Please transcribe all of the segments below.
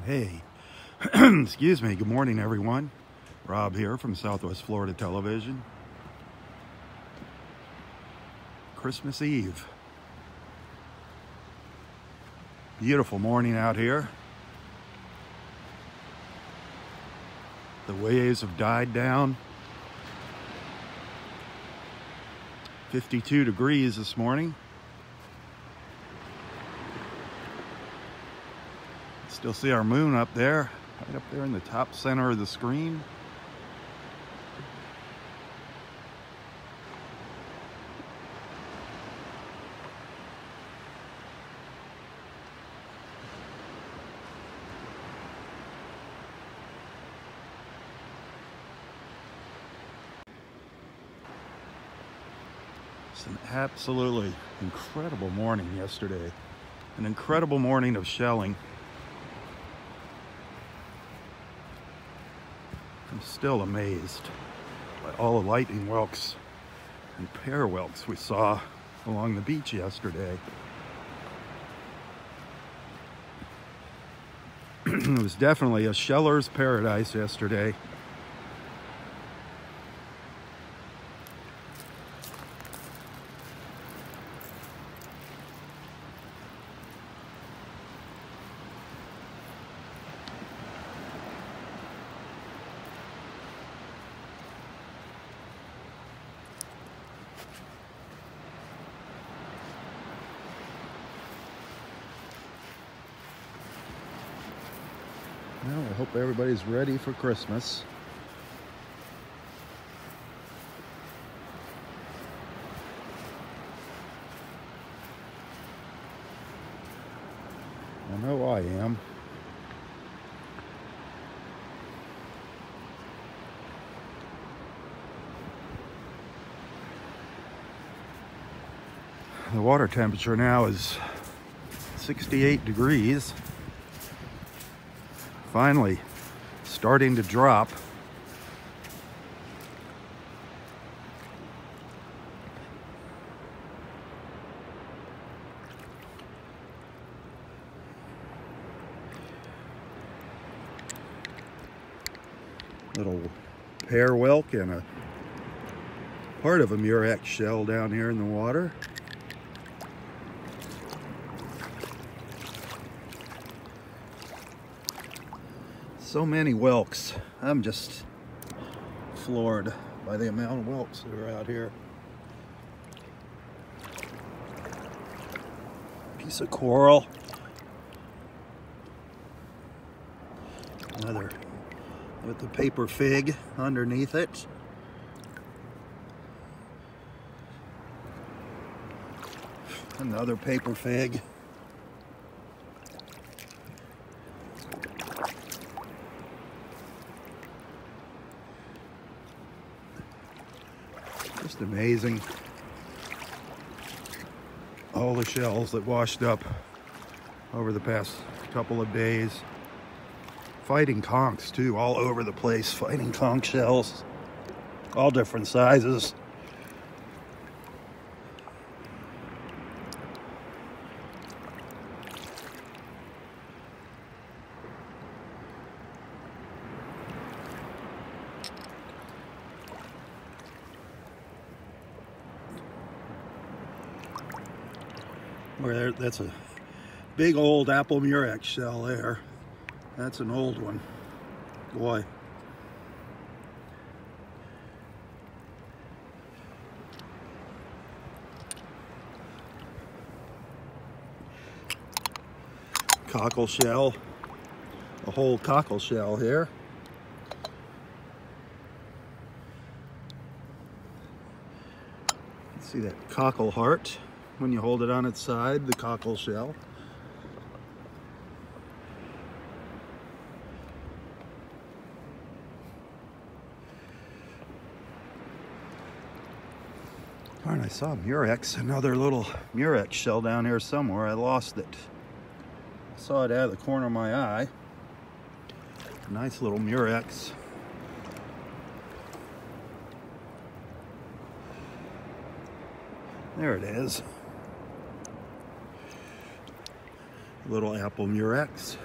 Hey, excuse me. Good morning, everyone. Rob here from Southwest Florida Television. Christmas Eve. Beautiful morning out here. The waves have died down. 52 degrees this morning. Still see our moon up there, right up there in the top center of the screen. It's an absolutely incredible morning yesterday. An incredible morning of shelling. I'm still amazed by all the lightning whelks and pear whelks we saw along the beach yesterday. It was definitely a sheller's paradise yesterday. Well, I hope everybody's ready for Christmas. I know I am. The water temperature now is 68 degrees. Finally starting to drop. Little pear whelk and a part of a murex shell down here in the water. So many whelks. I'm just floored by the amount of whelks that are out here. Piece of coral. Another with the paper fig underneath it. Another paper fig. Just amazing. All the shells that washed up over the past couple of days. Fighting conchs too, all over the place. Fighting conch shells, all different sizes. Where that's a big old apple murex shell there. That's an old one. Boy. Cockleshell. A whole cockleshell here. See that cockle heart when you hold it on its side, the cockleshell. Darn, I saw murex, another little murex shell down here somewhere. I lost it. I saw it out of the corner of my eye. Nice little murex. There it is. Little apple murex.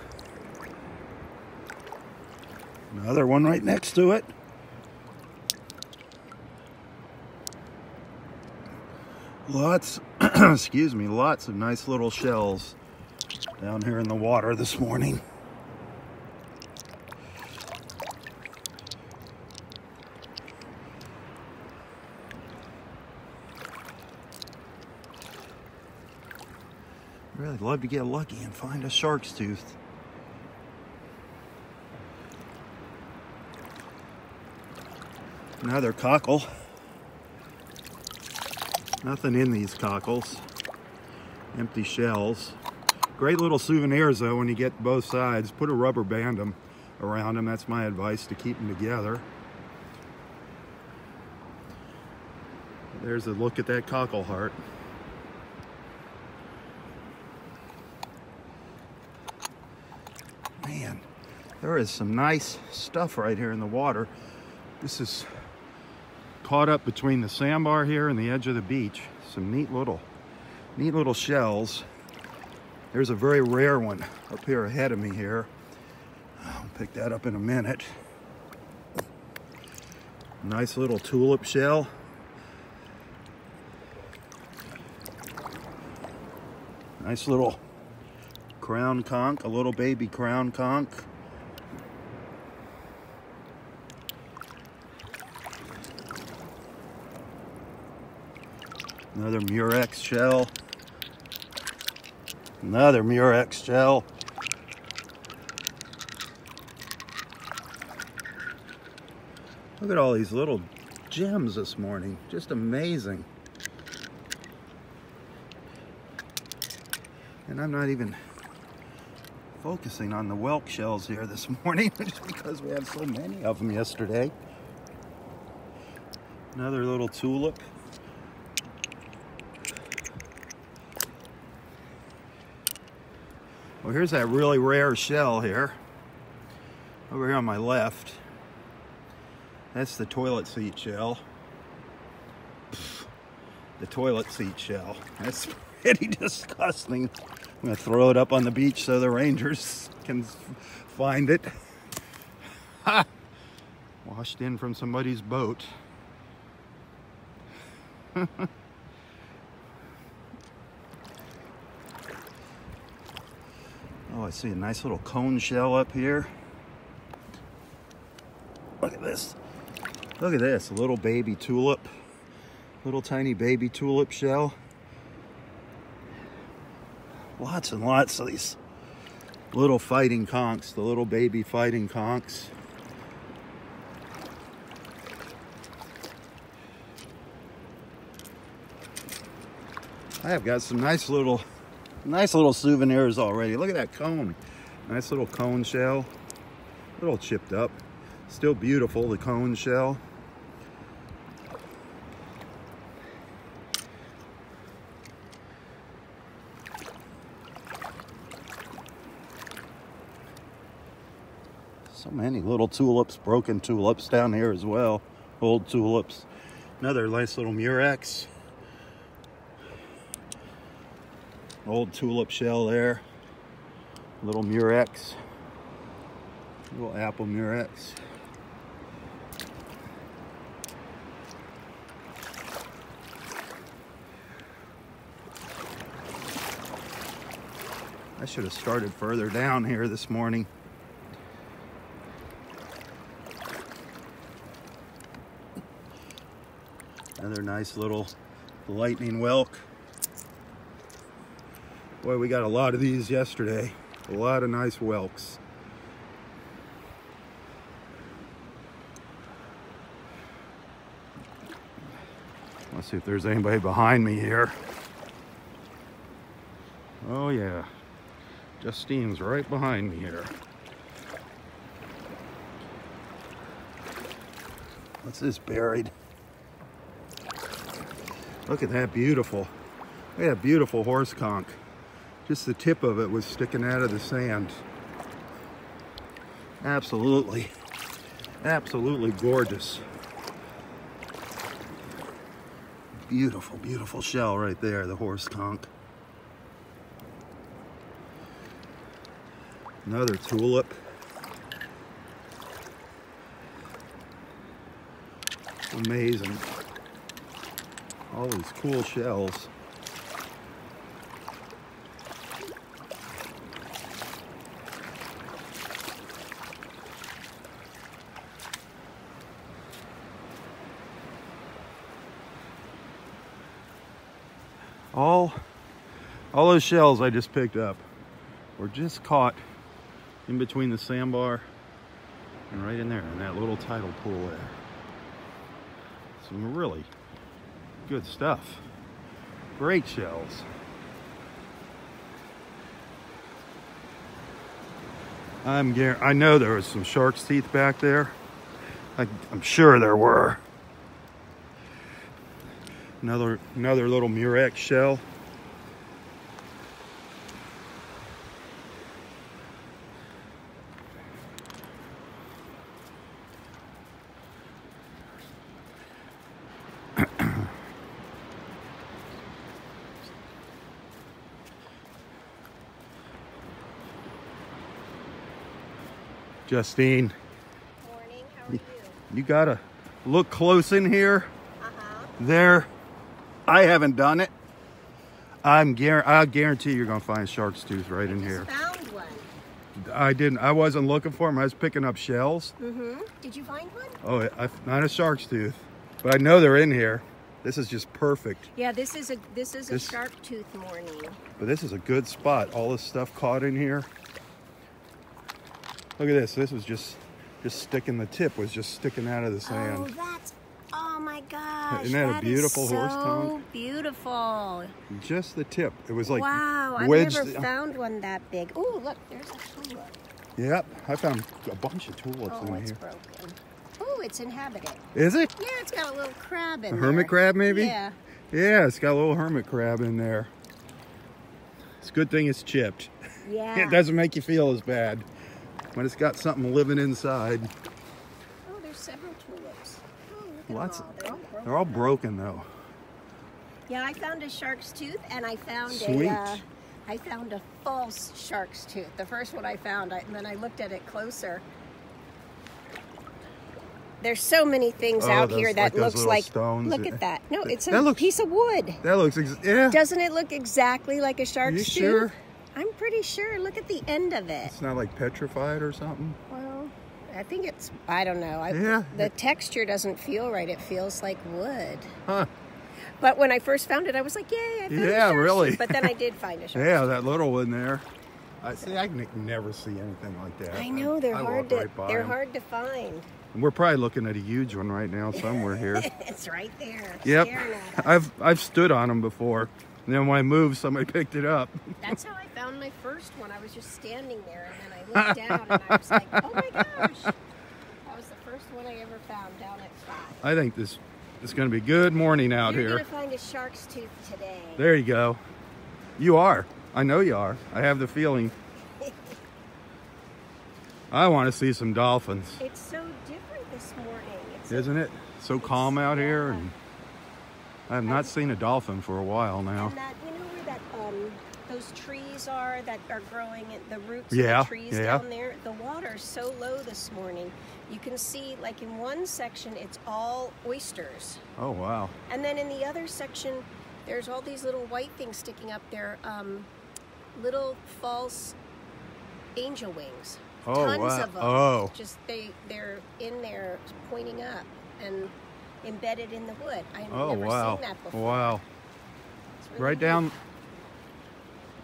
Another one right next to it. Lots, excuse me, lots of nice little shells down here in the water this morning. Really love to get lucky and find a shark's tooth. Another cockle. Nothing in these cockles. Empty shells. Great little souvenirs though when you get both sides. Put a rubber band around them. That's my advice to keep them together. There's a look at that cockle heart. Man, there is some nice stuff right here in the water. This is caught up between the sandbar here and the edge of the beach. Some neat little shells. There's a very rare one up here ahead of me here. I'll pick that up in a minute. Nice little tulip shell. Nice little crown conch, a little baby crown conch. Another murex shell. Another murex shell. Look at all these little gems this morning. Just amazing. And I'm not even focusing on the whelk shells here this morning just because we have so many of them yesterday. Another little tulip. Well, here's that really rare shell here. Over here on my left. That's the toilet seat shell. The toilet seat shell. That's pretty disgusting. I'm gonna throw it up on the beach so the rangers can find it. Ha! Washed in from somebody's boat. Oh, I see a nice little cone shell up here. Look at this. Look at this, a little baby tulip. Little tiny baby tulip shell. Lots and lots of these little fighting conchs, the little baby fighting conchs. I have got some nice little souvenirs already. Look at that cone. Nice little cone shell. A little chipped up. Still beautiful, the cone shell. So many little tulips, broken tulips down here as well. Old tulips. Another nice little murex. Old tulip shell there. Little murex. Little apple murex. I should have started further down here this morning. Another nice little lightning whelk. Boy, we got a lot of these yesterday. A lot of nice whelks. Let's see if there's anybody behind me here. Oh yeah, Justine's right behind me here. What's this buried? Look at that beautiful. Look at that beautiful horse conch. Just the tip of it was sticking out of the sand. Absolutely, absolutely gorgeous. Beautiful, beautiful shell right there, the horse conch. Another tulip. Amazing. All these cool shells. All those shells I just picked up were just caught in between the sandbar and right in there in that little tidal pool there. Some really good stuff. Great shells. I know there was some shark's teeth back there. I'm sure there were. Another little murex shell. Justine. Morning, how are you? You gotta look close in here. Uh-huh. There. I haven't done it. I guarantee you're gonna find shark's tooth right in here. Found one. I wasn't looking for them. I was picking up shells. Mm-hmm. Did you find one? Oh, not a shark's tooth, but I know they're in here. This is just perfect. Yeah, this is a shark tooth morning. But this is a good spot. All this stuff caught in here. Look at this. This was just sticking. The tip was just sticking out of the sand. Oh my gosh. Isn't that a beautiful horse tongue? So beautiful. Just the tip. It was like wow, wedged. I've never found one that big. Oh, look, there's a tulip. Yep, I found a bunch of tulips in it's here. Broken. Oh, it's inhabited. Is it? Yeah, it's got a little crab in there. A hermit crab, maybe? Yeah. Yeah, it's got a little hermit crab in there. It's a good thing it's chipped. Yeah. It doesn't make you feel as bad when it's got something living inside. Oh, there's several tulips. Oh, look at Lots. them all. They're all broken though. Yeah, I found a shark's tooth, and I found I found a false shark's tooth. The first one I found, and then I looked at it closer. There's so many things out here that looks like stones. Look at that. No, it's a piece of wood. That looks yeah. Doesn't it look exactly like a shark's tooth? You sure? I'm pretty sure. Look at the end of it. It's not like petrified or something? Well, I think it's, I don't know. Yeah. The texture doesn't feel right. It feels like wood. Huh. But when I first found it, I was like, yay, I found a shark's really. tooth. But then I did find a shark's Yeah, tooth. that little one there. I can never see anything like that. I know, they're hard to find. And we're probably looking at a huge one right now somewhere here. It's right there. Yep. Staring at us. I've stood on them before. And then when I moved, somebody picked it up. That's how I found my first one. I was just standing there, and then I looked down, and I was like, oh my gosh. That was the first one I ever found down at 5. I think this is going to be a good morning out You're here. You're going to find a shark's tooth today. There you go. You are. I know you are. I have the feeling. I want to see some dolphins. It's so different this morning. Isn't it? So calm out here. And I have not seen a dolphin for a while now. And that, you know where that those trees are that are growing at the roots of the trees down there? The water's so low this morning. You can see, like in one section, it's all oysters. Oh, wow. And then in the other section, there's all these little white things sticking up there, little false angel wings. Oh, Tons wow. of them. Oh. Just they're in there pointing up and embedded in the wood. I've never seen that before. Wow. Really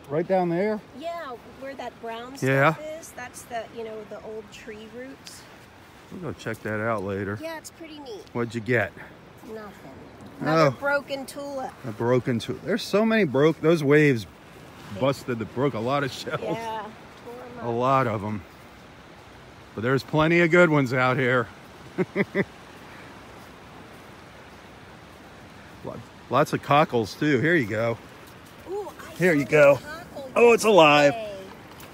right down there? Yeah, where that brown stuff is. That's the old tree roots. We'll go check that out later. Yeah, it's pretty neat. What'd you get? Nothing. Another broken tulip. A broken tulip. There's so many those waves broke a lot of shells. Yeah. A lot of them. But there's plenty of good ones out here. Lots of cockles too. Here you go. Ooh, Here you go. Oh, it's alive.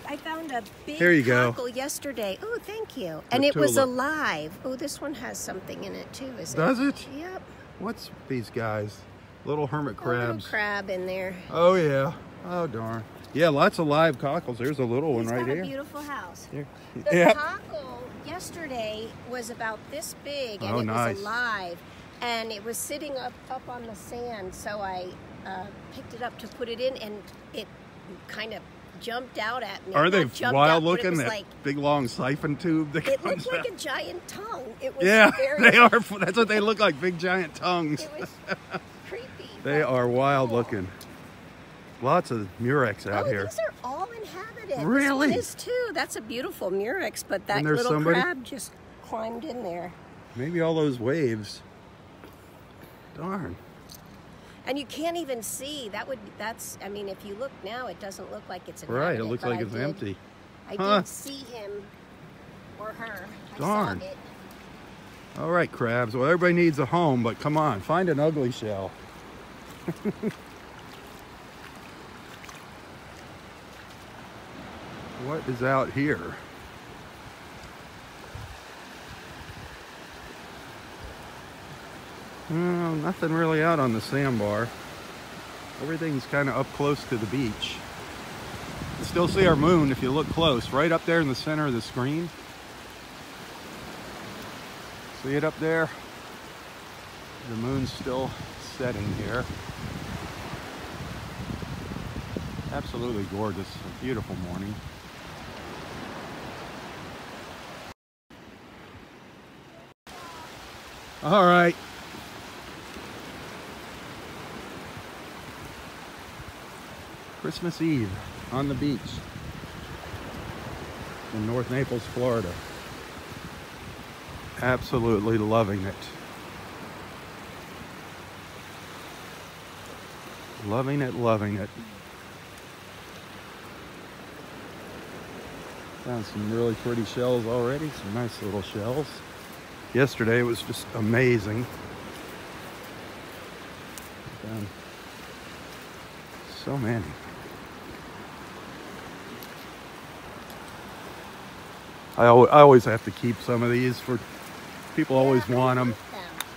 I found a big cockle yesterday. Oh, thank you. And it was alive. Oh, this one has something in it too, is it? Does it? Yep. What's these guys? Little hermit crabs. A little crab in there. Oh, yeah. Oh, darn. Yeah, lots of live cockles. There's a little one right here. He's got a beautiful house. Here. The cockle yesterday was about this big, and it was alive. and it was sitting up on the sand, so I picked it up to put it in, and it kind of jumped out at me. Are they wild out, looking? That like, big long siphon tube that it comes looked like out. a giant tongue. It was Yeah, very, they are. That's what they look like, big giant tongues. It was creepy. They are wild looking. Lots of murex out here. These are all inhabited. Really? This one is too. That's a beautiful murex, but that little somebody? crab just climbed in there. Maybe all those waves. Darn. And you can't even see. That's. I mean, if you look now, it doesn't look like it's inhabited. Right, it looks like it's empty. I did see him or her. Darn. I saw it. All right, crabs. Well, everybody needs a home, but come on, find an ugly shell. What is out here? Well, nothing really out on the sandbar. Everything's kind of up close to the beach. You can still see our moon if you look close, right up there in the center of the screen. See it up there? The moon's still setting here. Absolutely gorgeous, a beautiful morning. All right. Christmas Eve on the beach in North Naples, Florida. Absolutely loving it. Loving it, loving it. Found some really pretty shells already, some nice little shells. Yesterday was just amazing. Found so many. I always have to keep some of these for people. Always want them.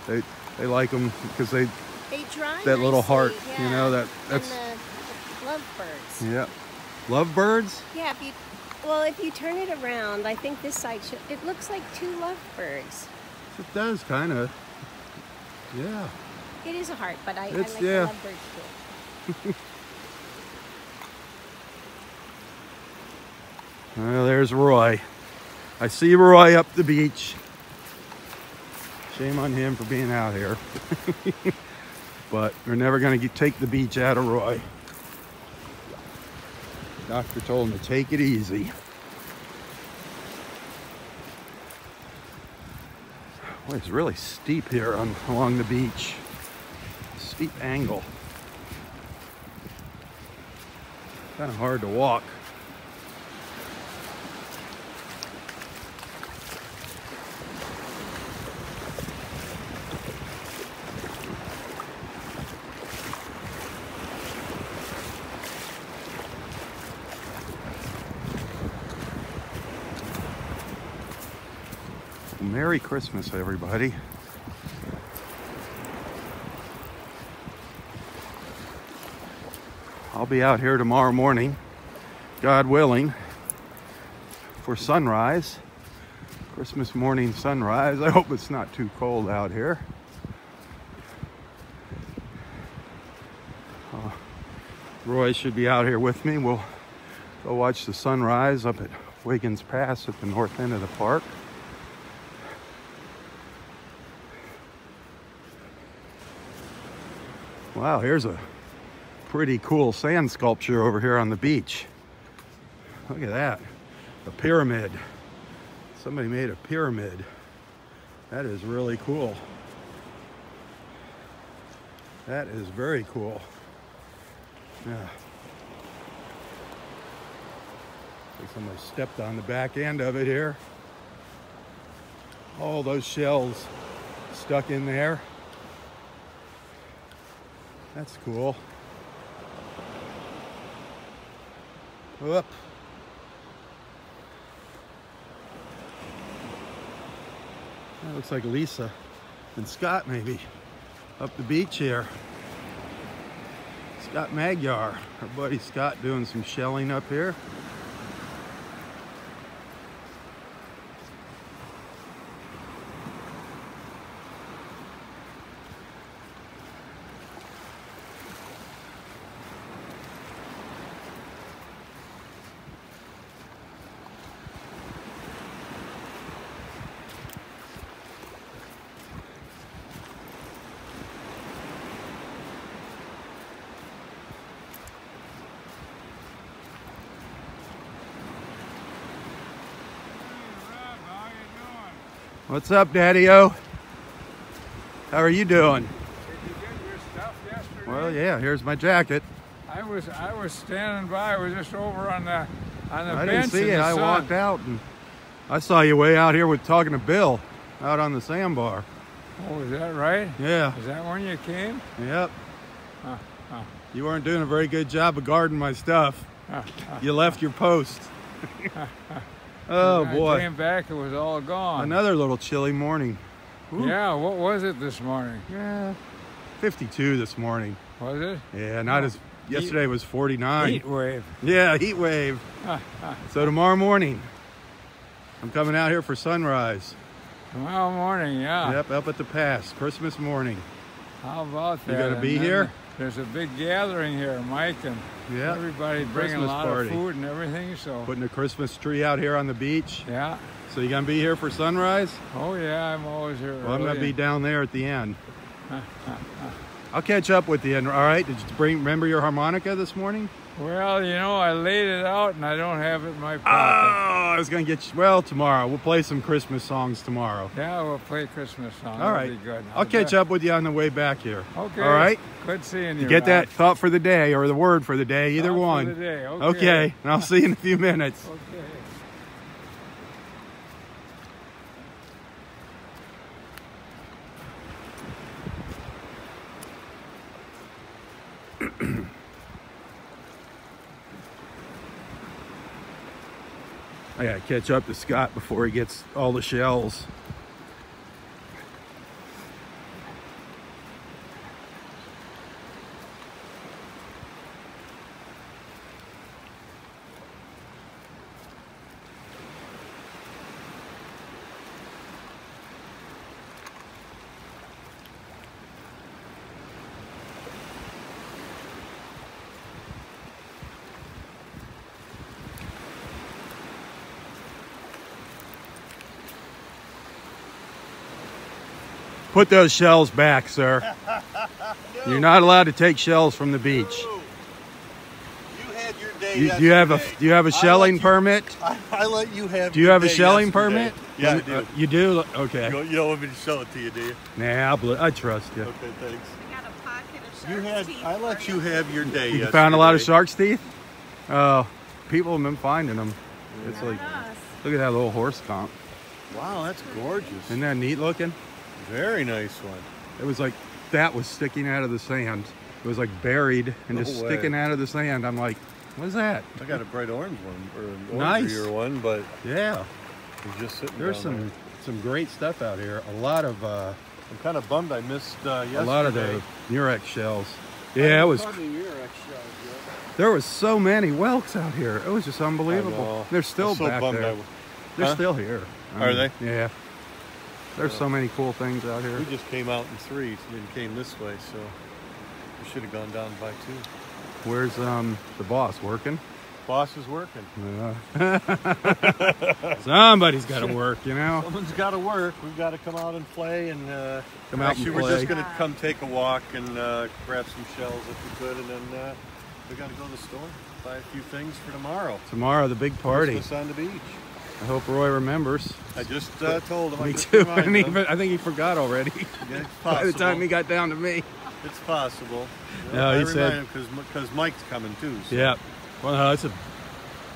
They like them because they dry that little nicely, heart, yeah. you know, that's and the lovebirds. Yeah, lovebirds. Yeah, if you turn it around, I think this side it looks like two lovebirds. It does kind of. Yeah. It is a heart, but I like the lovebirds too. Well, there's Roy. I see Roy up the beach. Shame on him for being out here. But we're never going to take the beach out of Roy. Doctor told him to take it easy. Boy, it's really steep here along the beach. Steep angle. Kind of hard to walk. Merry Christmas, everybody. I'll be out here tomorrow morning, God willing, for sunrise. Christmas morning sunrise. I hope it's not too cold out here. Roy should be out here with me. We'll go watch the sunrise up at Wiggins Pass at the north end of the park. Wow, here's a pretty cool sand sculpture over here on the beach. Look at that, a pyramid. Somebody made a pyramid. That is really cool. That is very cool. Yeah. Like somebody stepped on the back end of it here. All those shells stuck in there. That's cool. Whoop. That looks like Lisa and Scott maybe up the beach here. Scott Magyar, our buddy Scott, doing some shelling up here. What's up, Daddy-O? How are you doing? Did you get your stuff yesterday? Well, yeah, here's my jacket. I was standing by. I was just over on the I bench. didn't see in it. the I sun. walked out and I saw you way out here with talking to Bill out on the sandbar. Oh, is that right? Yeah. Is that when you came? Yep. Huh, huh, You weren't doing a very good job of guarding my stuff. huh, You left your post. Oh, When I boy. came back, it was all gone. Another little chilly morning. Ooh. Yeah, what was it this morning? Yeah. 52 this morning. Was it? Yeah, not as... Yesterday was 49. Heat wave. Yeah, heat wave. So tomorrow morning, I'm coming out here for sunrise. Tomorrow morning, yeah. Yep, up at the pass, Christmas morning. How about that? You gonna be And then here? There's a big gathering here, Mike, and Yeah. everybody bringing a Christmas lot party. of food and everything. So Putting a Christmas tree out here on the beach. yeah. So you gonna be here for sunrise? Oh yeah, I'm always here. Well, I'm gonna early. be down there at the end. I'll catch up with you. All right? Did you remember your harmonica this morning? Well, you know, I laid it out and I don't have it in my Oh, pocket. I was gonna get you. Well, tomorrow we'll play some Christmas songs tomorrow. Yeah, we'll play Christmas song. All right. That'll be good. I'll catch up with you on the way back here. Okay. All right. Good seeing you. You get that Rob. thought for the day or the word for the day, either Thought for one. the day. Okay. Okay. And I'll see you in a few minutes. Okay. I gotta catch up to Scott before he gets all the shells. Put those shells back, sir. No. You're not allowed to take shells from the beach. No. You had your day Do you yesterday. have a shelling permit? I let you have. Do you your have a day shelling yesterday. permit? Yeah, I do. You do? Okay. You don't want me to show it to you, do you? Nah, I trust you. Okay, thanks. I got a pocket of You shark's had. teeth I for let you have your day. You found a lot of yesterday. shark's teeth? Oh, people have been finding them. It's like, look at that little horse conch. Wow, that's gorgeous. Isn't that neat looking? Very nice one. It was like, that was sticking out of the sand. It was like buried and No just way. sticking out of the sand. I'm like, what is that? I got a bright orange one, or an Nice. orangerier one, but Yeah, it's just sitting there's down there. some great stuff out here. A lot of I'm kind of bummed I missed yesterday. a lot of the Murex shells. Yeah, it was. There was so many whelks out here. It was just I unbelievable. know. They're still I'm so back bummed there. I- They're Huh? still here. I Are mean, they? Yeah. There's so many cool things out here. We just came out in 3 and came this way, so we should have gone down by 2. Where's the boss working? Boss is working. Somebody's got to work, you know. Someone's got to work. We've got to come out and play, and Come out actually and we're play. just going to come take a walk and grab some shells if we could, and then we got to go to the store, buy a few things for tomorrow. Tomorrow, the big party. Christmas on the beach. I hope Roy remembers. I just told him. Me I just too. reminded him. I think he forgot already. Yeah, it's By the time possible. he got down to me. It's possible. No, I he said- reminded him because Mike's coming too. So Yeah. Well, no,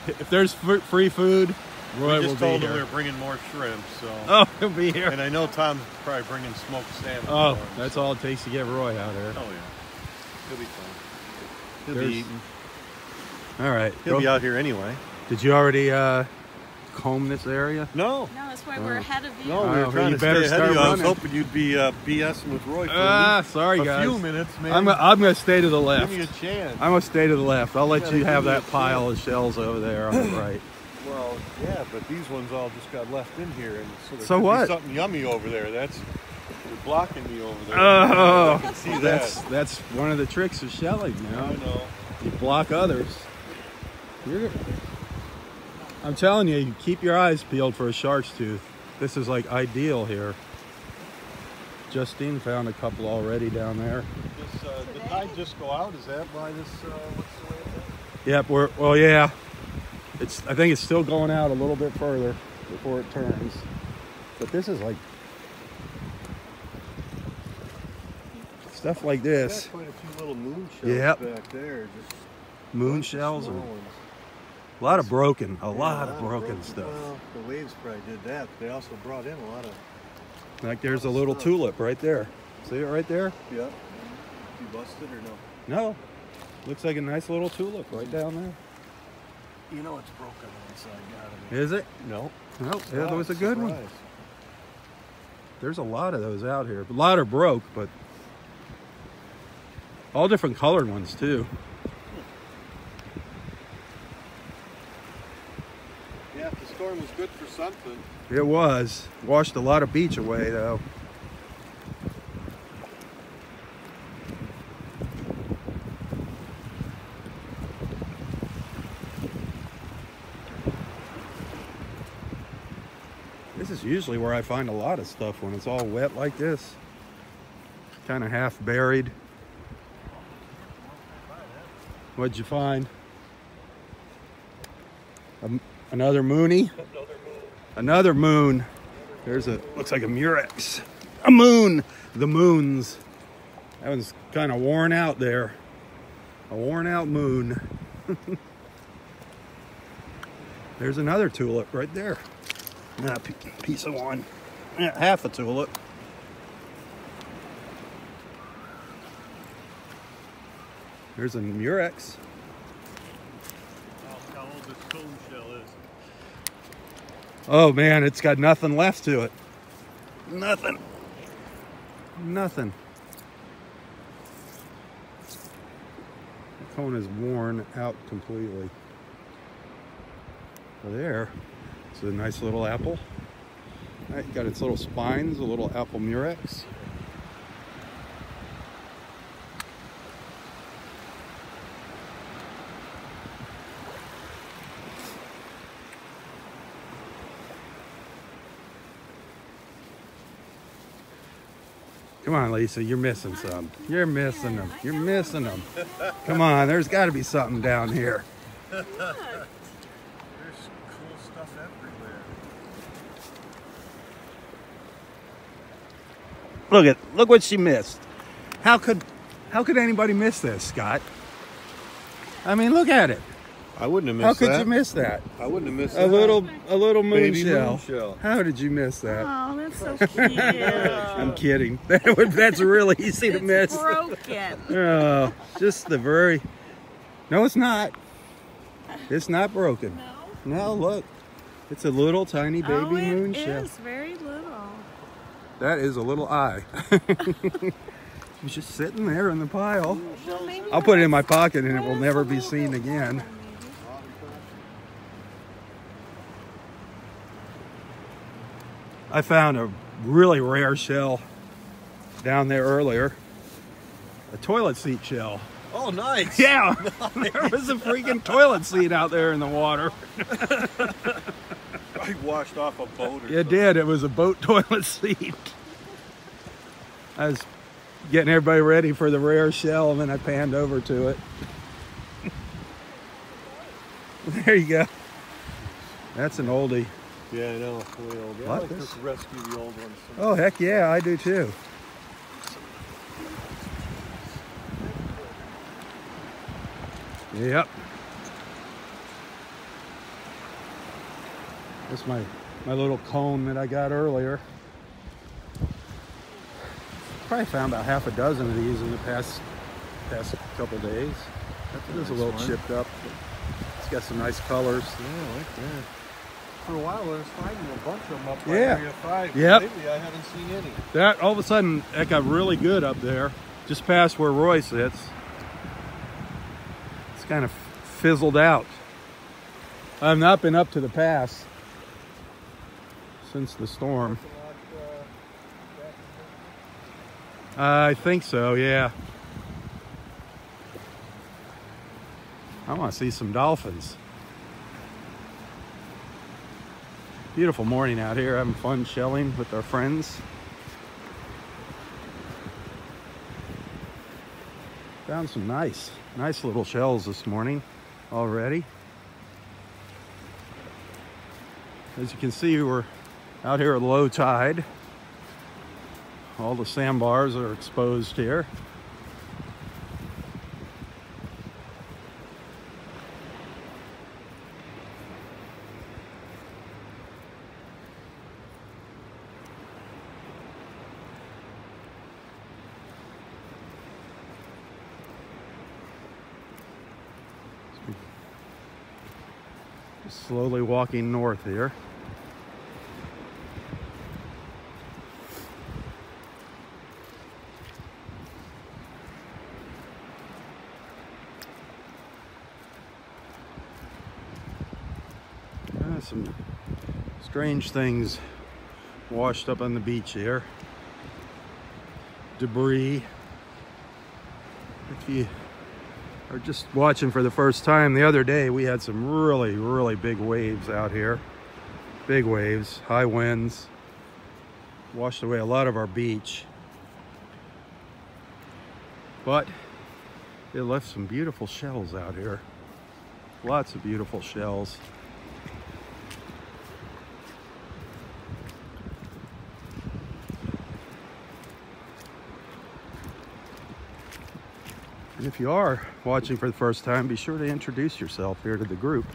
if there's free food, Roy we will just be told him we here. were bringing more shrimp. So. Oh, he'll be here. And I know Tom's probably bringing smoked salmon. Oh, for him, that's so- all it takes to get Roy out here. Oh yeah, he'll be fine. He'll There's- be eating. All right. He'll be out here anyway. Did you already comb this area? No. No, that's why we're ahead of you. No, we Oh, were trying you to better stay ahead of you. start I was running. hoping you'd be BSing with Roy for Sorry, a guys. few minutes, man. I'm gonna stay to the left. Give me a chance. I'm gonna stay to the left. I'll let gotta you have give me that a pile of shells over there on the right. Well, yeah, but these ones all just got left in here, and so there So could be what? something yummy over there. You're blocking me over there. Oh, I can see that's one of the tricks of shelling, you that. I know. know. You block others. I'm telling you, you keep your eyes peeled for a shark's tooth. This is like ideal here. Justine found a couple already down there. The tide just go out. Is that why this? What's the way it is? Yep, well, yeah. I think it's still going out a little bit further before it turns. But this is like stuff like this. Quite a few little moon shells back there. Just moon shells. Small ones. A lot of broken, a lot of broken stuff. Well, the waves probably did that. But they also brought in a lot of. Like there's a little tulip right there. See it right there? Yep. You busted or no? No. Looks like a nice little tulip right down there. You know it's broken on the side, gotta be. Is it? No. No, yeah, that was a good one. There's a lot of those out here. A lot are broke, but all different colored ones too. Yeah, the storm was good for something. It was. Washed a lot of beach away though. This is usually where I find a lot of stuff when it's all wet like this. Kind of half buried. What'd you find? Another moonie? Another moon. There's a, looks like a murex. A moon. The moons. That one's kind of worn out there. A worn out moon. There's another tulip right there. A piece of one. Yeah, half a tulip. There's a murex. How old this Cockleshell is. Oh man, it's got nothing left to it. Nothing. Nothing. The cone is worn out completely. So there. It's a nice little apple. Right, got its little spines, a little apple murex. Come on, Lisa, you're missing some. You're missing them. You're missing them. Come on, there's got to be something down here. There's cool stuff everywhere. Look what she missed. How could anybody miss this, Scott? I mean, look at it. I wouldn't have missed that. that. How could you miss that? I wouldn't have missed a little moon baby shell. Moon shell. How did you miss that? Oh, that's so cute. I'm kidding. That's really easy to miss. It's broken. Oh, just the very. No, it's not. It's not broken. No? No, look. It's a little tiny baby moon shell. It is very little. That is a little eye. It's just sitting there in the pile. Well, I'll put it in my pocket and it will never be seen again. I found a really rare shell down there earlier. A toilet seat shell. Oh, nice. Yeah, nice. There was a freaking toilet seat out there in the water. I washed off a boat or something. It did. It was a boat toilet seat. I was getting everybody ready for the rare shell and then I panned over to it. There you go. That's an oldie. Yeah, I know. Way old. I like to rescue the old ones. Oh, heck yeah, I do too. Yep. That's my little cone that I got earlier. Probably found about half a dozen of these in the past couple days. It is a little chipped up. It's got some nice colors. Yeah, I like that. For a while, I was finding a bunch of them up by Yeah. Area 5. Yep. Lately, I haven't seen any. That all of a sudden that got really good up there, just past where Roy sits. It's kind of fizzled out. I've not been up to the pass since the storm. I think so, yeah. I want to see some dolphins. Beautiful morning out here, having fun shelling with our friends. Found some nice little shells this morning already. As you can see, we're Out here at low tide. All the sandbars are exposed here. Just slowly walking north here. Some strange things washed up on the beach here. Debris. If you are just watching for the first time, the other day we had some really big waves out here. Big waves, high winds. Washed away a lot of our beach. But it left some beautiful shells out here. Lots of beautiful shells. And if you are watching for the first time, be sure to introduce yourself here to the group.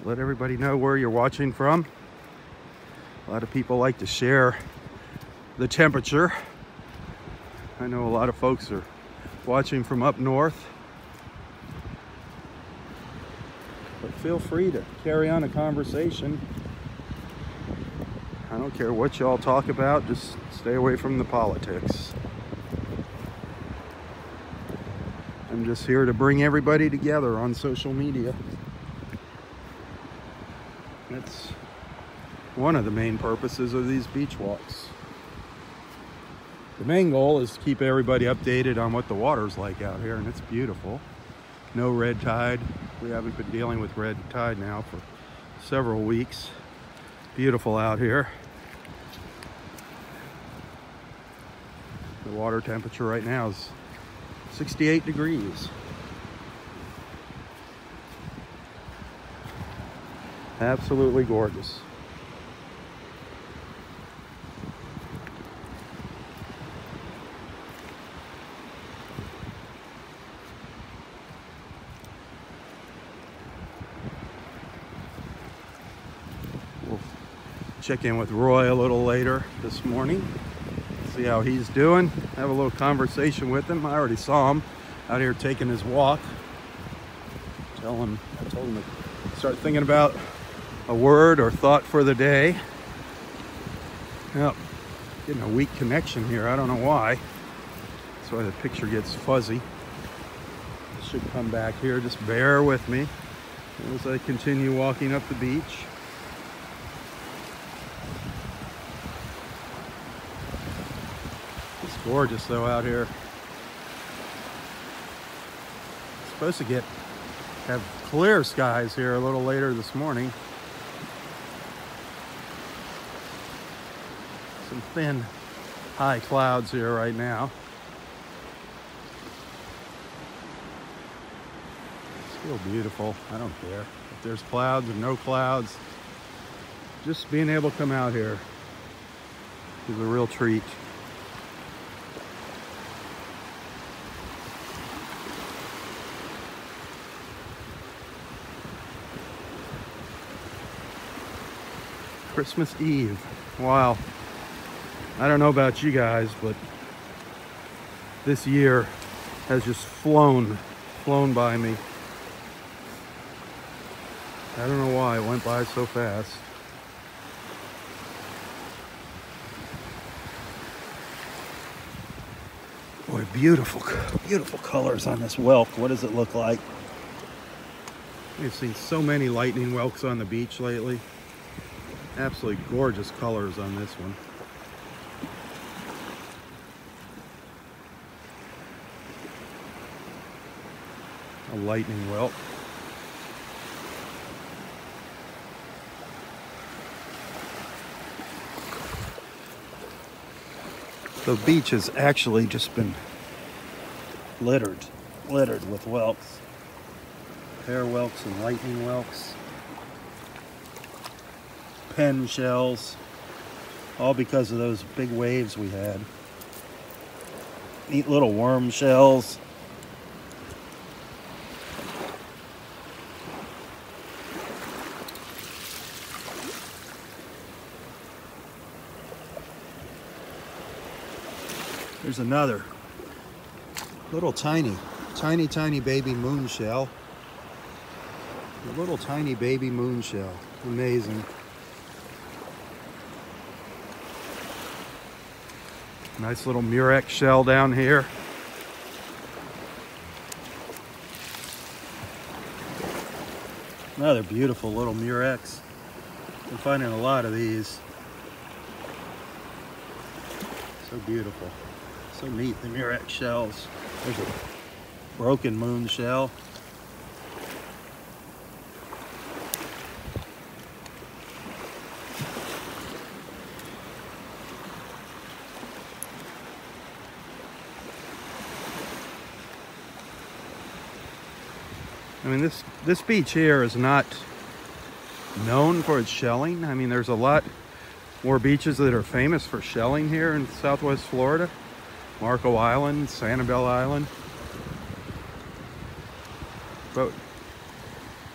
Let everybody know where you're watching from. A lot of people like to share the temperature. I know a lot of folks are watching from up north. But feel free to carry on a conversation. I don't care what y'all talk about, just stay away from the politics. I'm just here to bring everybody together on social media. That's one of the main purposes of these beach walks. The main goal is to keep everybody updated on what the water's like out here, and it's beautiful. No red tide. We haven't been dealing with red tide now for several weeks. Beautiful out here. The water temperature right now is 68 degrees. Absolutely gorgeous. We'll check in with Roy a little later this morning. See how he's doing, have a little conversation with him. I already saw him out here taking his walk. I told him to start thinking about a word or thought for the day. Yep, getting a weak connection here, I don't know why. That's why the picture gets fuzzy. I should come back here, just bear with me as I continue walking up the beach. Gorgeous though out here. Supposed to have clear skies here a little later this morning. Some thin high clouds here right now. Still beautiful. I don't care if there's clouds or no clouds. Just being able to come out here is a real treat. Christmas Eve. Wow. I don't know about you guys, but this year has just flown by me. I don't know why it went by so fast. Boy, beautiful colors on this whelk. What does it look like? We've seen so many lightning whelks on the beach lately. Absolutely gorgeous colors on this one. A lightning whelk. The beach has actually just been littered with whelks. Pear whelks and lightning whelks. Pen shells. all because of those big waves we had. Neat little worm shells. There's another little tiny baby moon shell. A little tiny baby moon shell. Amazing. Nice little murex shell down here. Another beautiful little murex. I'm finding a lot of these. So beautiful. So neat, the murex shells. There's a broken moon shell. I mean, this beach here is not known for its shelling. I mean, there's a lot more beaches that are famous for shelling here in Southwest Florida. Marco Island, Sanibel Island. But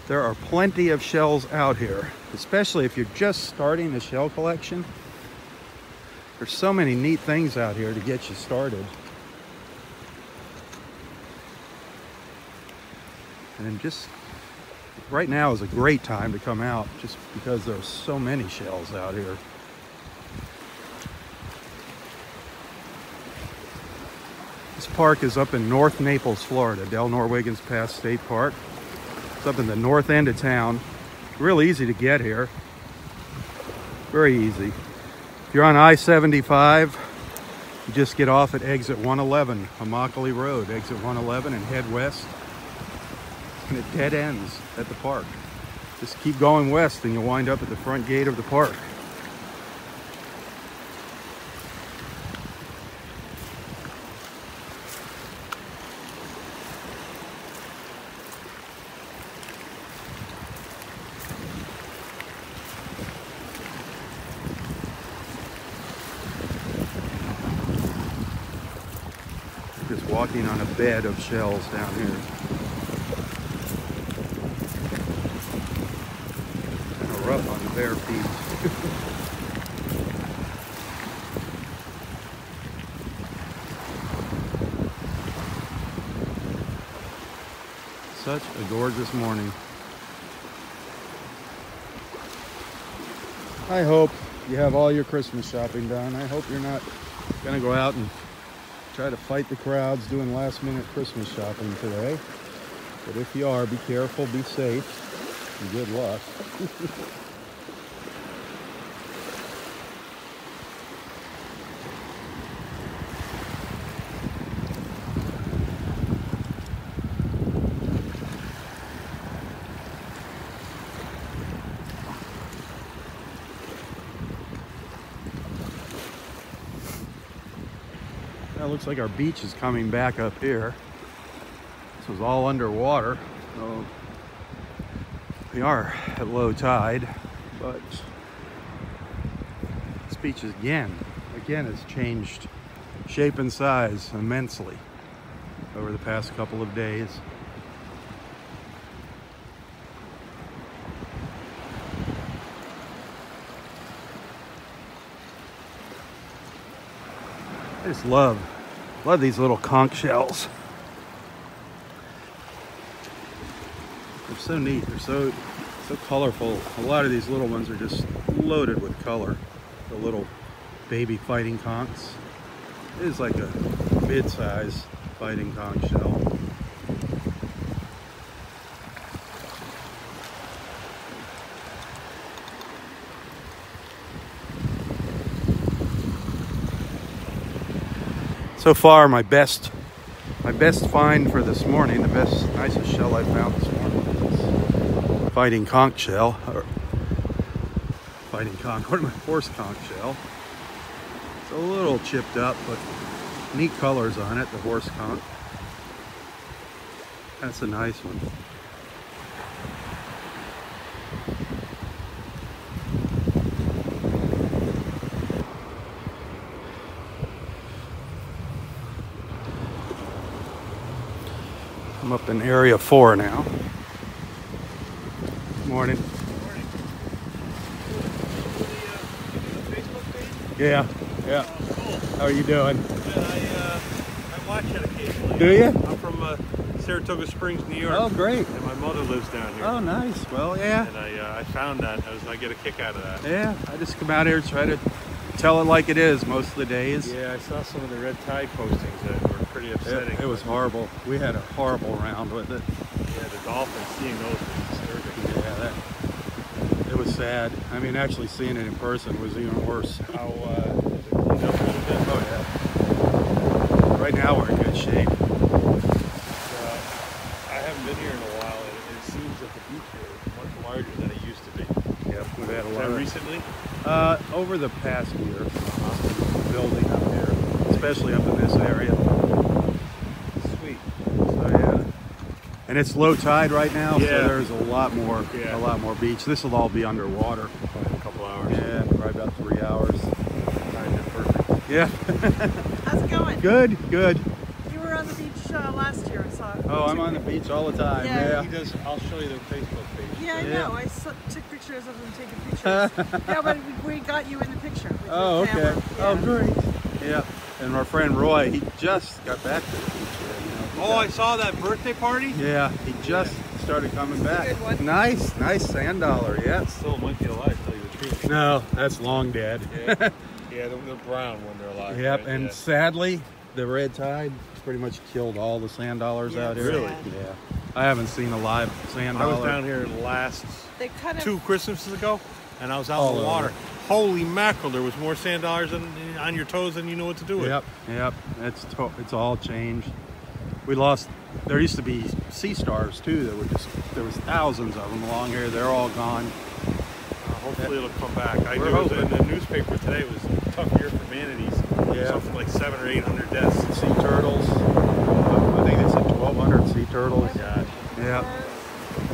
there are plenty of shells out here, especially if you're just starting a shell collection. There's so many neat things out here to get you started. And just right now is a great time to come out just because there's so many shells out here. This park is up in North Naples, Florida, Del Norwegans Pass State Park. It's up in the north end of town. Real easy to get here. Very easy. If you're on I-75, you just get off at exit 111, Immokalee Road, exit 111, and head west. And it dead ends at the park. Just keep going west and you'll wind up at the front gate of the park. Just walking on a bed of shells down here. Kind of rough on the bare feet. Such a gorgeous morning. I hope you have all your Christmas shopping done. I hope you're not going to go out and try to fight the crowds doing last minute Christmas shopping today. But if you are, be careful, be safe, and good luck. It looks like our beach is coming back up here. This was all underwater, so we are at low tide, but this beach again has changed shape and size immensely over the past couple of days. I just love these little conch shells. They're so neat. They're so colorful. A lot of these little ones are just loaded with color. The little baby fighting conchs. It is like a mid-size fighting conch shell. So far, my best find for this morning, the nicest shell I found this morning is fighting conch shell, or fighting conch, what am I, horse conch shell. It's a little chipped up, but neat colors on it, the horse conch. That's a nice one. I'm up in area 4 now. Morning. Yeah, yeah. How are you doing? Good. I watch it occasionally. Do you? I'm from Saratoga Springs, New York. Oh, great. And my mother lives down here. Oh, nice. Well, yeah. And I found that. I get a kick out of that. Yeah, I just come out here and try to tell it like it is most of the days. Yeah, I saw some of the red tide postings that were pretty upsetting. It was horrible. We had a horrible round with it. Yeah, the dolphins, seeing those was disturbing. Yeah, it was sad. I mean, actually seeing it in person was even worse. How, was it cleaned up a little bit? Oh, yeah. Right now we're in good shape. I haven't been here in a while, and it seems that the beach here is much larger than it used to be. Yep, we've had a Is lot that of... recently? Over the past year, building up here, especially up in this area. Sweet. So yeah, and it's low tide right now, so Yeah. there's a lot more beach. This will all be underwater. Probably a couple hours. Yeah, probably about 3 hours. Timed it perfect. Yeah. How's it going? Good, good. You were on the beach last year, I saw. Oh, I'm on the beach all the time. Yeah. He does. I'll show you their Facebook page. Yeah, I Yeah. know. I took pictures of them taking pictures. Yeah, but we got you in the picture. With your Oh, okay. camera. Oh, Yeah. great. Yeah. And our friend Roy, he just got back to the beach. Oh, I saw that birthday party. Yeah, he just started coming back. good one. Nice sand dollar. Yeah. Still might be alive, tell you the truth. No, that's long dead. Yeah, yeah, they're brown when they're alive. Yep, right? and Yeah. sadly, the red tide pretty much killed all the sand dollars Yeah, out here. Really? Yeah. I haven't seen a live sand I dollar. was down here last They kind of 2 Christmases ago, and I was out All in the over. water. Holy mackerel! There was more sand dollars on your toes than you know what to do with. Yep. It's all changed. We lost. There used to be sea stars too. There was thousands of them along here. They're all gone. Hopefully it'll come back. I We're knew it was hoping. in the newspaper today. It was a tough year for manatees. Yeah. Something like 700 or 800 deaths. Sea turtles. I think they said 1,200 sea turtles. Gosh. Yeah.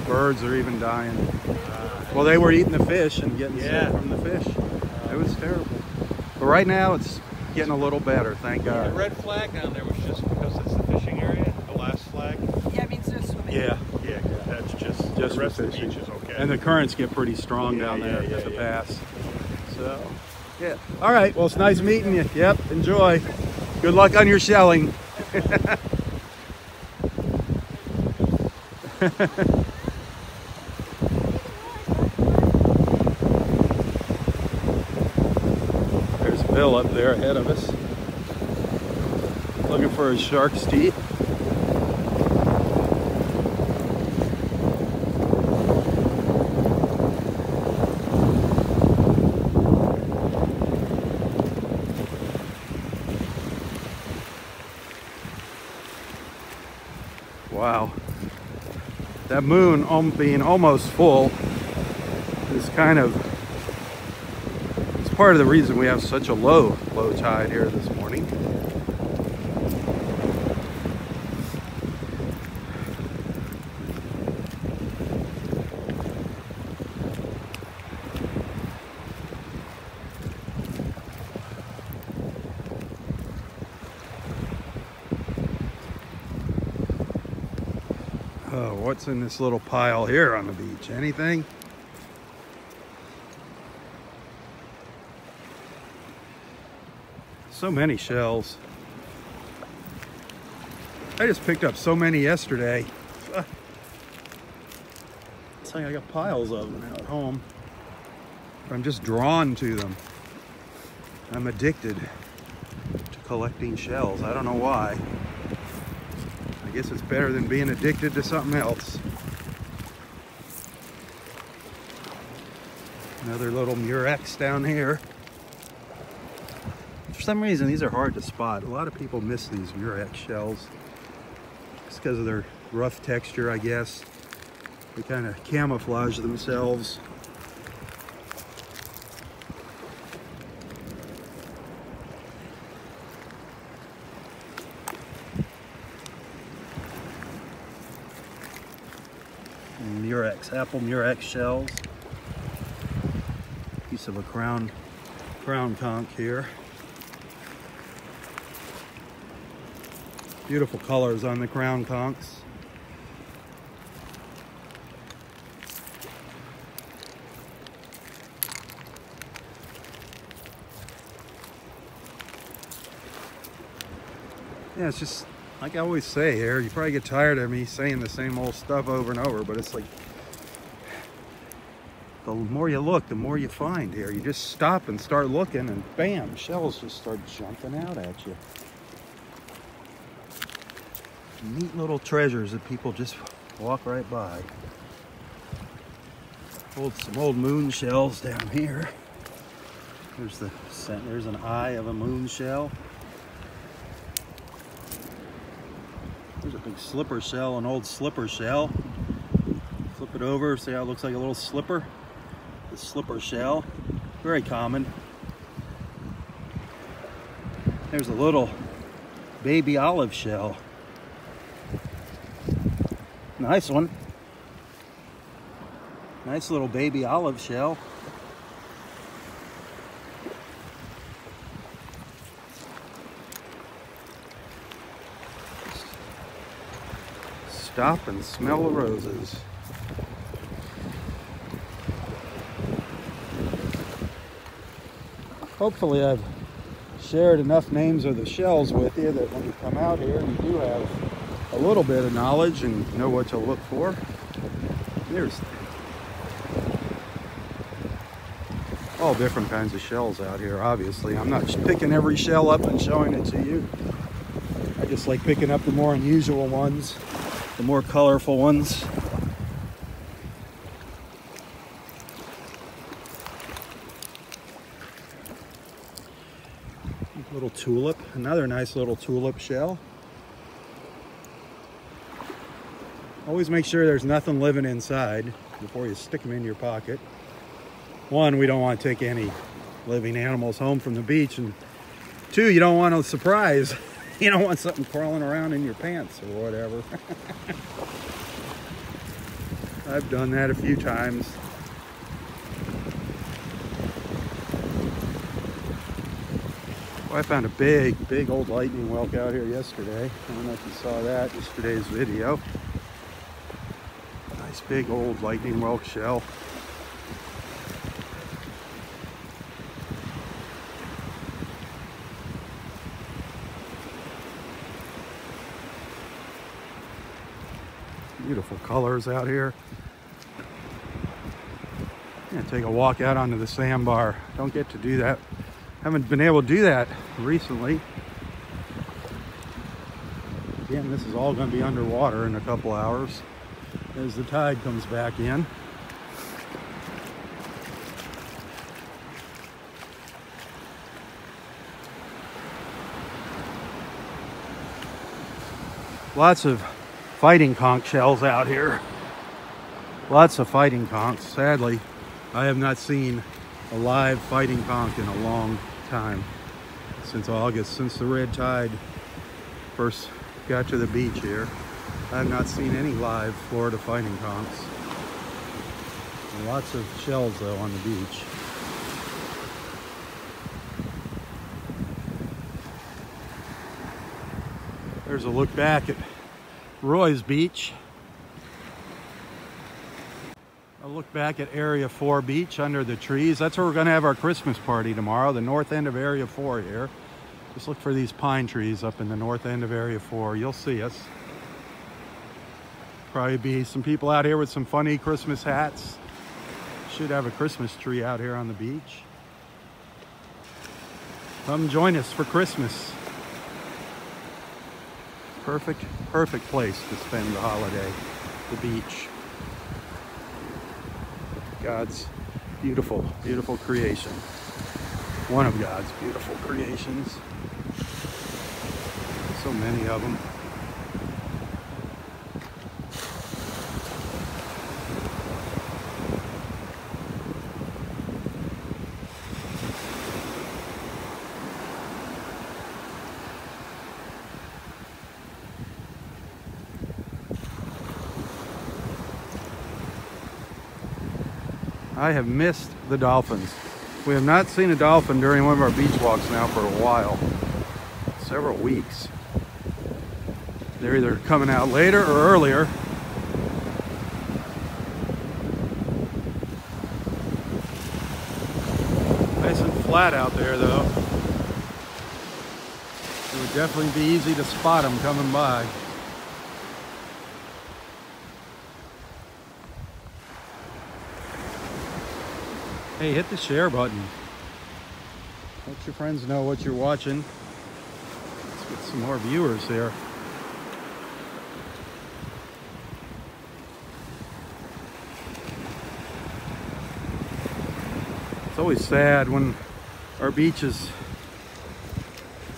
Birds are even dying. Well, they were eating the fish and getting sick Yeah. from the fish. It was terrible. But right now it's getting a little better, thank The God. red flag down there was just because it's the fishing area. The last flag. yeah, it means no swimming. Yeah. Yeah, that's just Just the rest for of the fishing. beach is okay. And the currents get pretty strong down there yeah, at the yeah. pass. So, yeah. All right. Well, it's nice meeting you. Yep. Enjoy. Good luck on your shelling. There's Bill up there ahead of us, looking for his shark's teeth. Wow. That moon being almost full is kind of, it's part of the reason we have such a low tide here this morning. Oh, what's in this little pile here on the beach? Anything? So many shells. I just picked up so many yesterday. It's like I got piles of them at home. I'm just drawn to them. I'm addicted to collecting shells. I don't know why. I guess it's better than being addicted to something else. Another little murex down here. For some reason, these are hard to spot. A lot of people miss these murex shells. It's because of their rough texture, I guess. They kind of camouflage themselves. Murex, apple murex shells. Piece of a crown conch here. Beautiful colors on the crown conchs. Yeah, it's just like I always say here, you probably get tired of me saying the same old stuff over and over, but it's like the more you look, the more you find here. You just stop and start looking and bam, shells just start jumping out at you. Neat little treasures that people just walk right by. Some old moon shells down here. There's an eye of a moon shell. There's a big slipper shell, an old slipper shell. Flip it over, see how it looks like a little slipper? The slipper shell, very common. There's a little baby olive shell. Nice one. Nice little baby olive shell. Stop and smell the roses. Hopefully I've shared enough names of the shells with you that when you come out here you do have a little bit of knowledge and know what to look for. There's all different kinds of shells out here, obviously. I'm not picking every shell up and showing it to you. I just like picking up the more unusual ones, the more colorful ones. Little tulip, another nice little tulip shell. Always make sure there's nothing living inside before you stick them in your pocket. One, we don't want to take any living animals home from the beach, and two, you don't want a surprise. You don't want something crawling around in your pants or whatever. I've done that a few times. I found a big old lightning whelk out here yesterday. I don't know if you saw that, yesterday's video. Nice big old lightning whelk shell. Beautiful colors out here. I'm gonna take a walk out onto the sandbar. Don't get to do that. Haven't been able to do that recently. Again, this is all going to be underwater in a couple hours as the tide comes back in. Lots of fighting conch shells out here. Lots of fighting conchs. Sadly, I have not seen a live fighting conch in a long time, since August, since the red tide first got to the beach here. I have not seen any live Florida fighting conchs. Lots of shells though on the beach. There's a look back at Roy's Beach. A look back at Area 4 Beach under the trees. That's where we're going to have our Christmas party tomorrow, the north end of Area 4 here. Just look for these pine trees up in the north end of Area 4. You'll see us. Probably be some people out here with some funny Christmas hats. Should have a Christmas tree out here on the beach. Come join us for Christmas. Perfect place to spend the holiday, the beach. God's beautiful creation. One of God's beautiful creations. So many of them. I have missed the dolphins. We have not seen a dolphin during one of our beach walks now for a while. Several weeks. They're either coming out later or earlier. Nice and flat out there though. With Definitely be easy to spot them coming by. Hey, hit the share button. Let your friends know what you're watching. Let's get some more viewers here. It's always sad when our beach is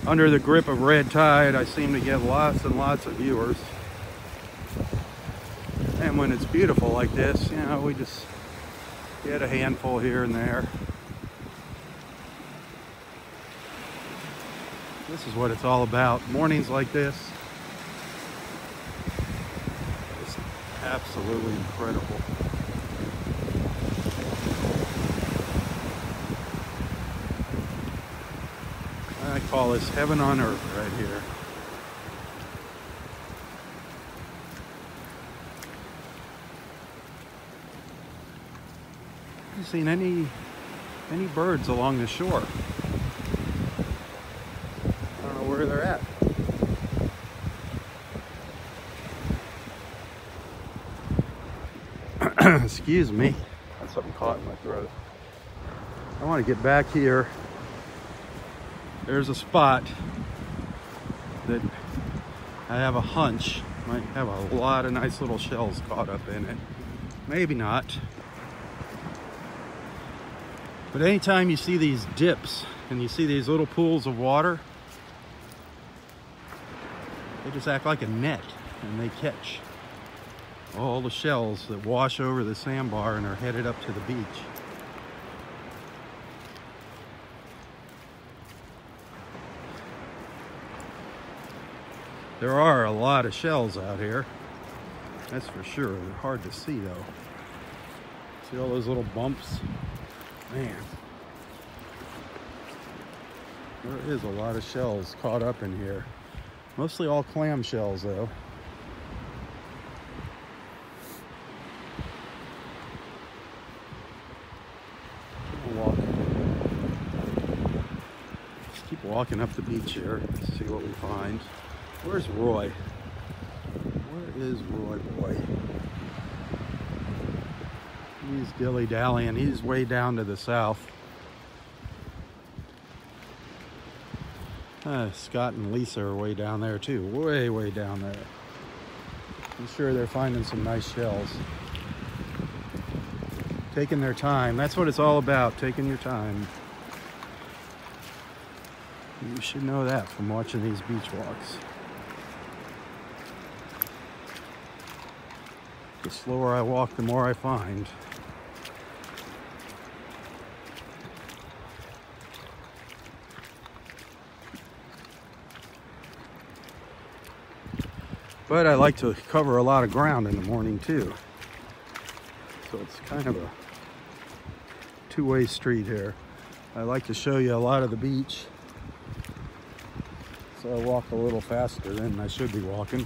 under the grip of red tide. I seem to get lots and lots of viewers. And when it's beautiful like this, you know, we just get a handful here and there. This is what it's all about. Mornings like this. It's absolutely incredible. I call this heaven on earth right here. Have you seen any birds along the shore? I don't know where they're at. Excuse me. Got something caught in my throat. I want to get back here. There's a spot that I have a hunch might have a lot of nice little shells caught up in it. Maybe not. But anytime you see these dips and you see these little pools of water, they just act like a net and they catch all the shells that wash over the sandbar and are headed up to the beach. There are a lot of shells out here, that's for sure. They're hard to see though. See all those little bumps? Man, there is a lot of shells caught up in here. Mostly all clam shells though. Just keep walking up the beach here. Let's see what we find. Where's Roy? Where is Roy boy? He's dilly-dallying. He's way down to the south. Scott and Lisa are way down there too. Way down there. I'm sure they're finding some nice shells. Taking their time. That's what it's all about, taking your time. You should know that from watching these beach walks. The slower I walk, the more I find. But I like to cover a lot of ground in the morning too. So it's kind of a two-way street here. I like to show you a lot of the beach. So I walk a little faster than I should be walking.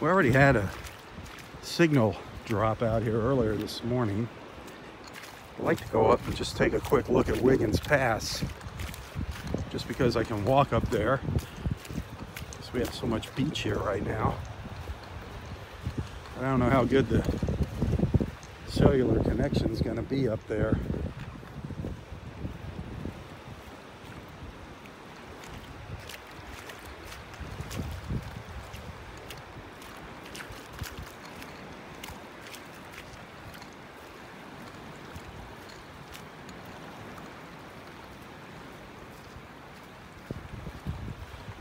We already had a signal drop out here earlier this morning. I'd like to go up and just take a quick look at Wiggins Pass, just because I can walk up there, because we have so much beach here right now. I don't know how good the cellular connection is going to be up there.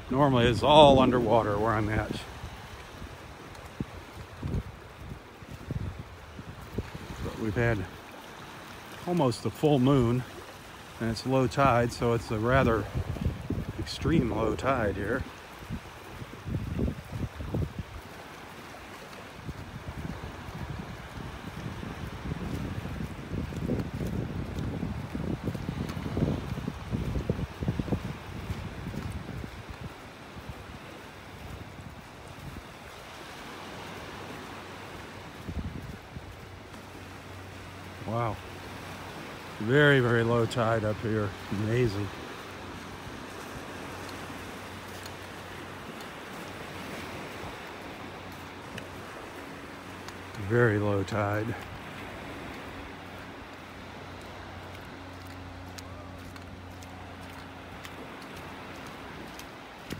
Normally it's all underwater where I'm at. But we've had almost a full moon and it's low tide, so it's a rather extreme low tide here. Wow. Very, very low tide up here. Amazing. Very low tide.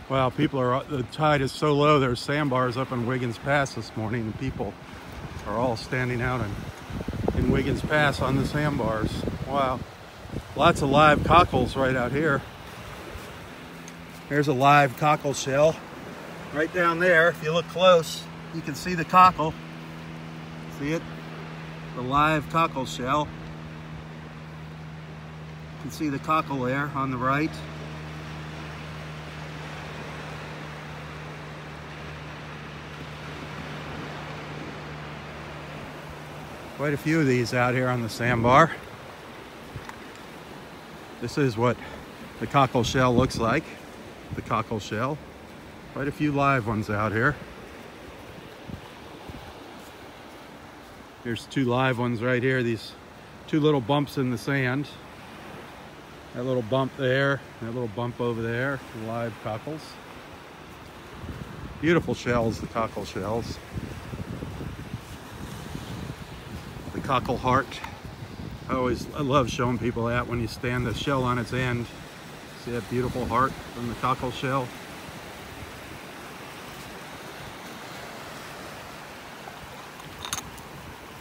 Wow, the tide is so low, there's sandbars up in Wiggins Pass this morning, and people are all standing out in Wiggins Pass on the sandbars. Wow. Lots of live cockles right out here. There's a live cockle shell. Right down there, if you look close, you can see the cockle. See it? The live cockle shell. You can see the cockle there on the right. Quite a few of these out here on the sandbar. This is what the cockle shell looks like. The cockle shell. Quite a few live ones out here. Here's two live ones right here. These two little bumps in the sand. That little bump there, that little bump over there. Live cockles. Beautiful shells, the cockle shells. The cockle heart. I love showing people that when you stand the shell on its end. See that beautiful heart from the cockle shell?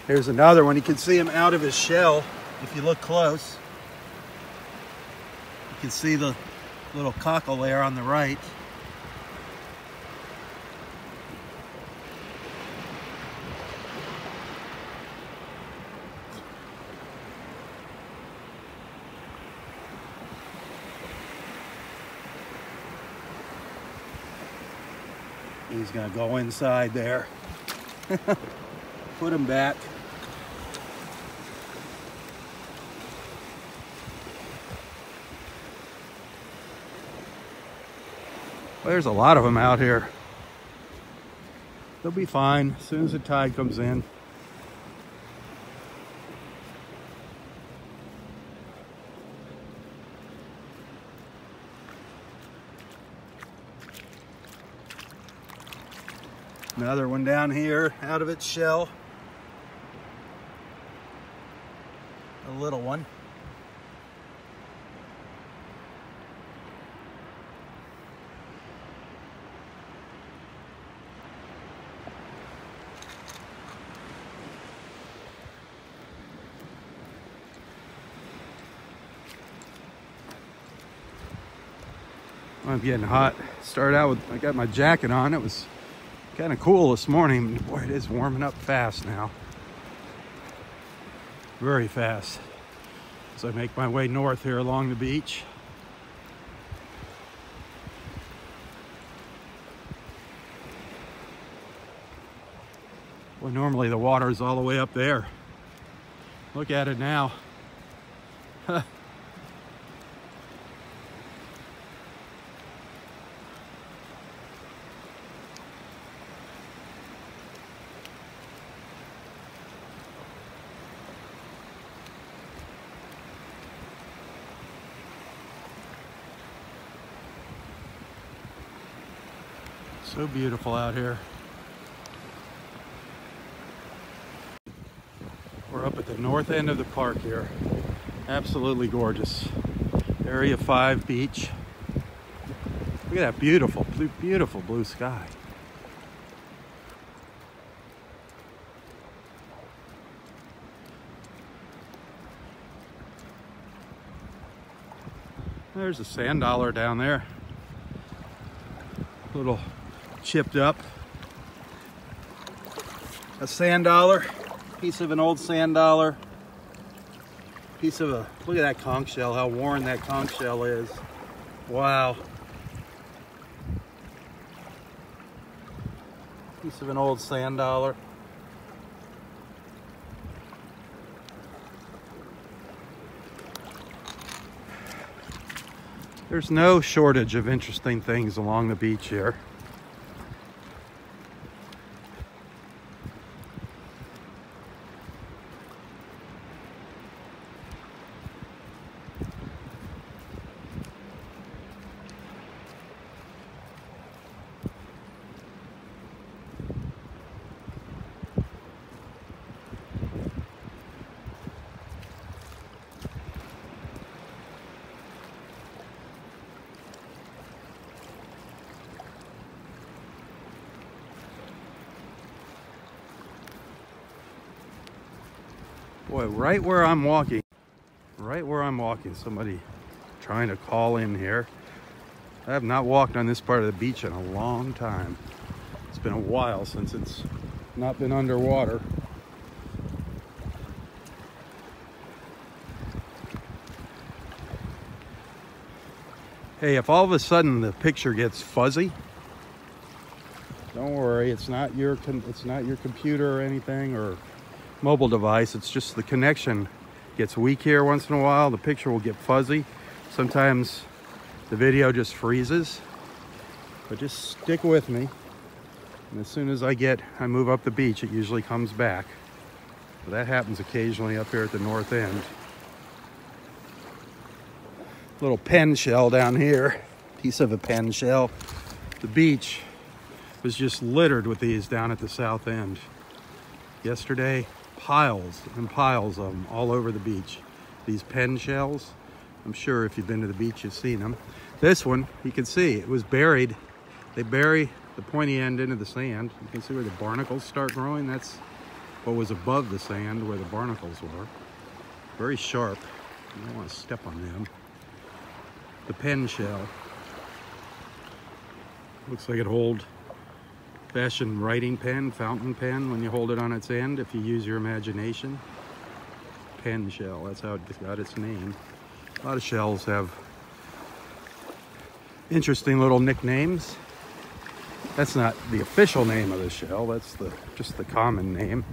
Here's another one. You can see him out of his shell if you look close. You can see the little cockle there on the right. He's gonna go inside there. Put him back. Well, there's a lot of them out here. They'll be fine as soon as the tide comes in. Another one down here, out of its shell. A little one. I'm getting hot. Started out with, I got my jacket on. It was kind of cool this morning. Boy, it is warming up fast now. Very fast. As I make my way north here along the beach. Well, normally the water is all the way up there. Look at it now. So beautiful out here. We're up at the north end of the park here. Absolutely gorgeous. Area 5 beach. Look at that beautiful, beautiful blue sky. There's a sand dollar down there. Little chipped up. A sand dollar, piece of an old sand dollar, piece of a, look at that conch shell, how worn that conch shell is. Wow. Piece of an old sand dollar. There's no shortage of interesting things along the beach here. So right where I'm walking, somebody trying to call in here. I have not walked on this part of the beach in a long time. It's been a while since it's not been underwater. Hey, if all of a sudden the picture gets fuzzy, don't worry. It's not your computer or anything or mobile device. It's just the connection gets weak here once in a while. The picture will get fuzzy. Sometimes the video just freezes. But just stick with me. And as soon as I move up the beach, it usually comes back. So that happens occasionally up here at the north end. Little pen shell down here, piece of a pen shell. The beach was just littered with these down at the south end. Yesterday, piles and piles of them all over the beach. These pen shells, I'm sure if you've been to the beach, you've seen them. This one, you can see, it was buried. They bury the pointy end into the sand. You can see where the barnacles start growing. That's what was above the sand where the barnacles were. Very sharp. You don't want to step on them. The pen shell. Looks like an old-fashioned writing pen, fountain pen, when you hold it on its end, if you use your imagination. Pen shell, that's how it got its name. A lot of shells have interesting little nicknames. That's not the official name of the shell, that's just the common name.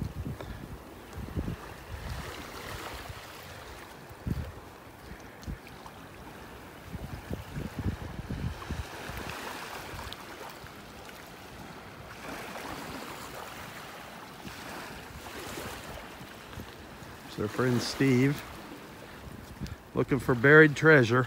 Their friend Steve, looking for buried treasure.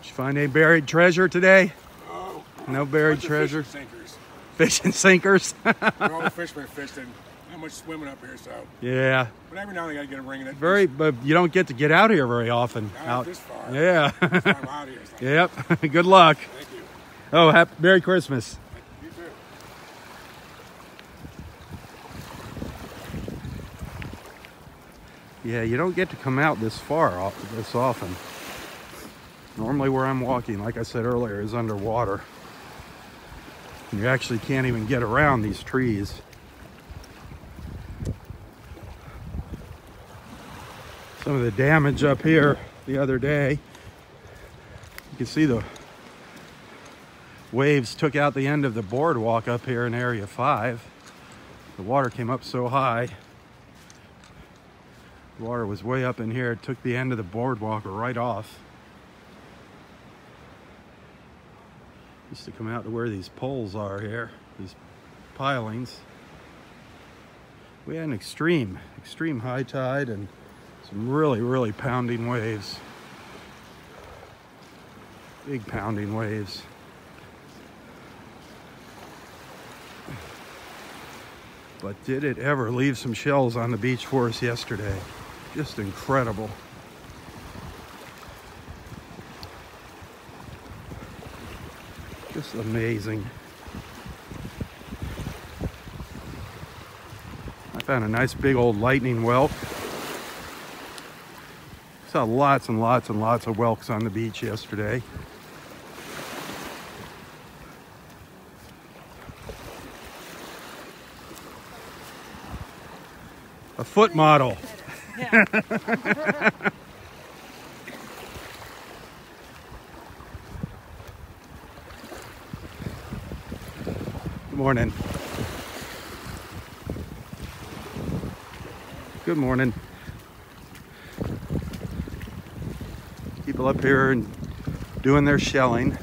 Did you find any buried treasure today? Oh, no buried treasure. Fish and sinkers. Fish and sinkers. All the fishermen fished and not much swimming up here, so. Yeah. But every now and then I gotta get a ring in it. But you don't get to get out here very often. Not this far. Yeah. That's why I'm out here. So. Yep. Good luck. Thank you. Oh, Merry Christmas. You too. Yeah, you don't get to come out this far this often. Normally where I'm walking, like I said earlier, is underwater. And you actually can't even get around these trees. Some of the damage up here the other day, you can see the waves took out the end of the boardwalk up here in Area 5. The water came up so high. The water was way up in here. It took the end of the boardwalk right off. Used to come out to where these poles are here, these pilings. We had an extreme high tide and some really pounding waves. Big pounding waves. But did it ever leave some shells on the beach for us yesterday? Just incredible. Just amazing. I found a nice big old lightning whelk. Saw lots and lots and lots of whelks on the beach yesterday. A foot model. Yeah. Good morning. Good morning. People up here and doing their shelling.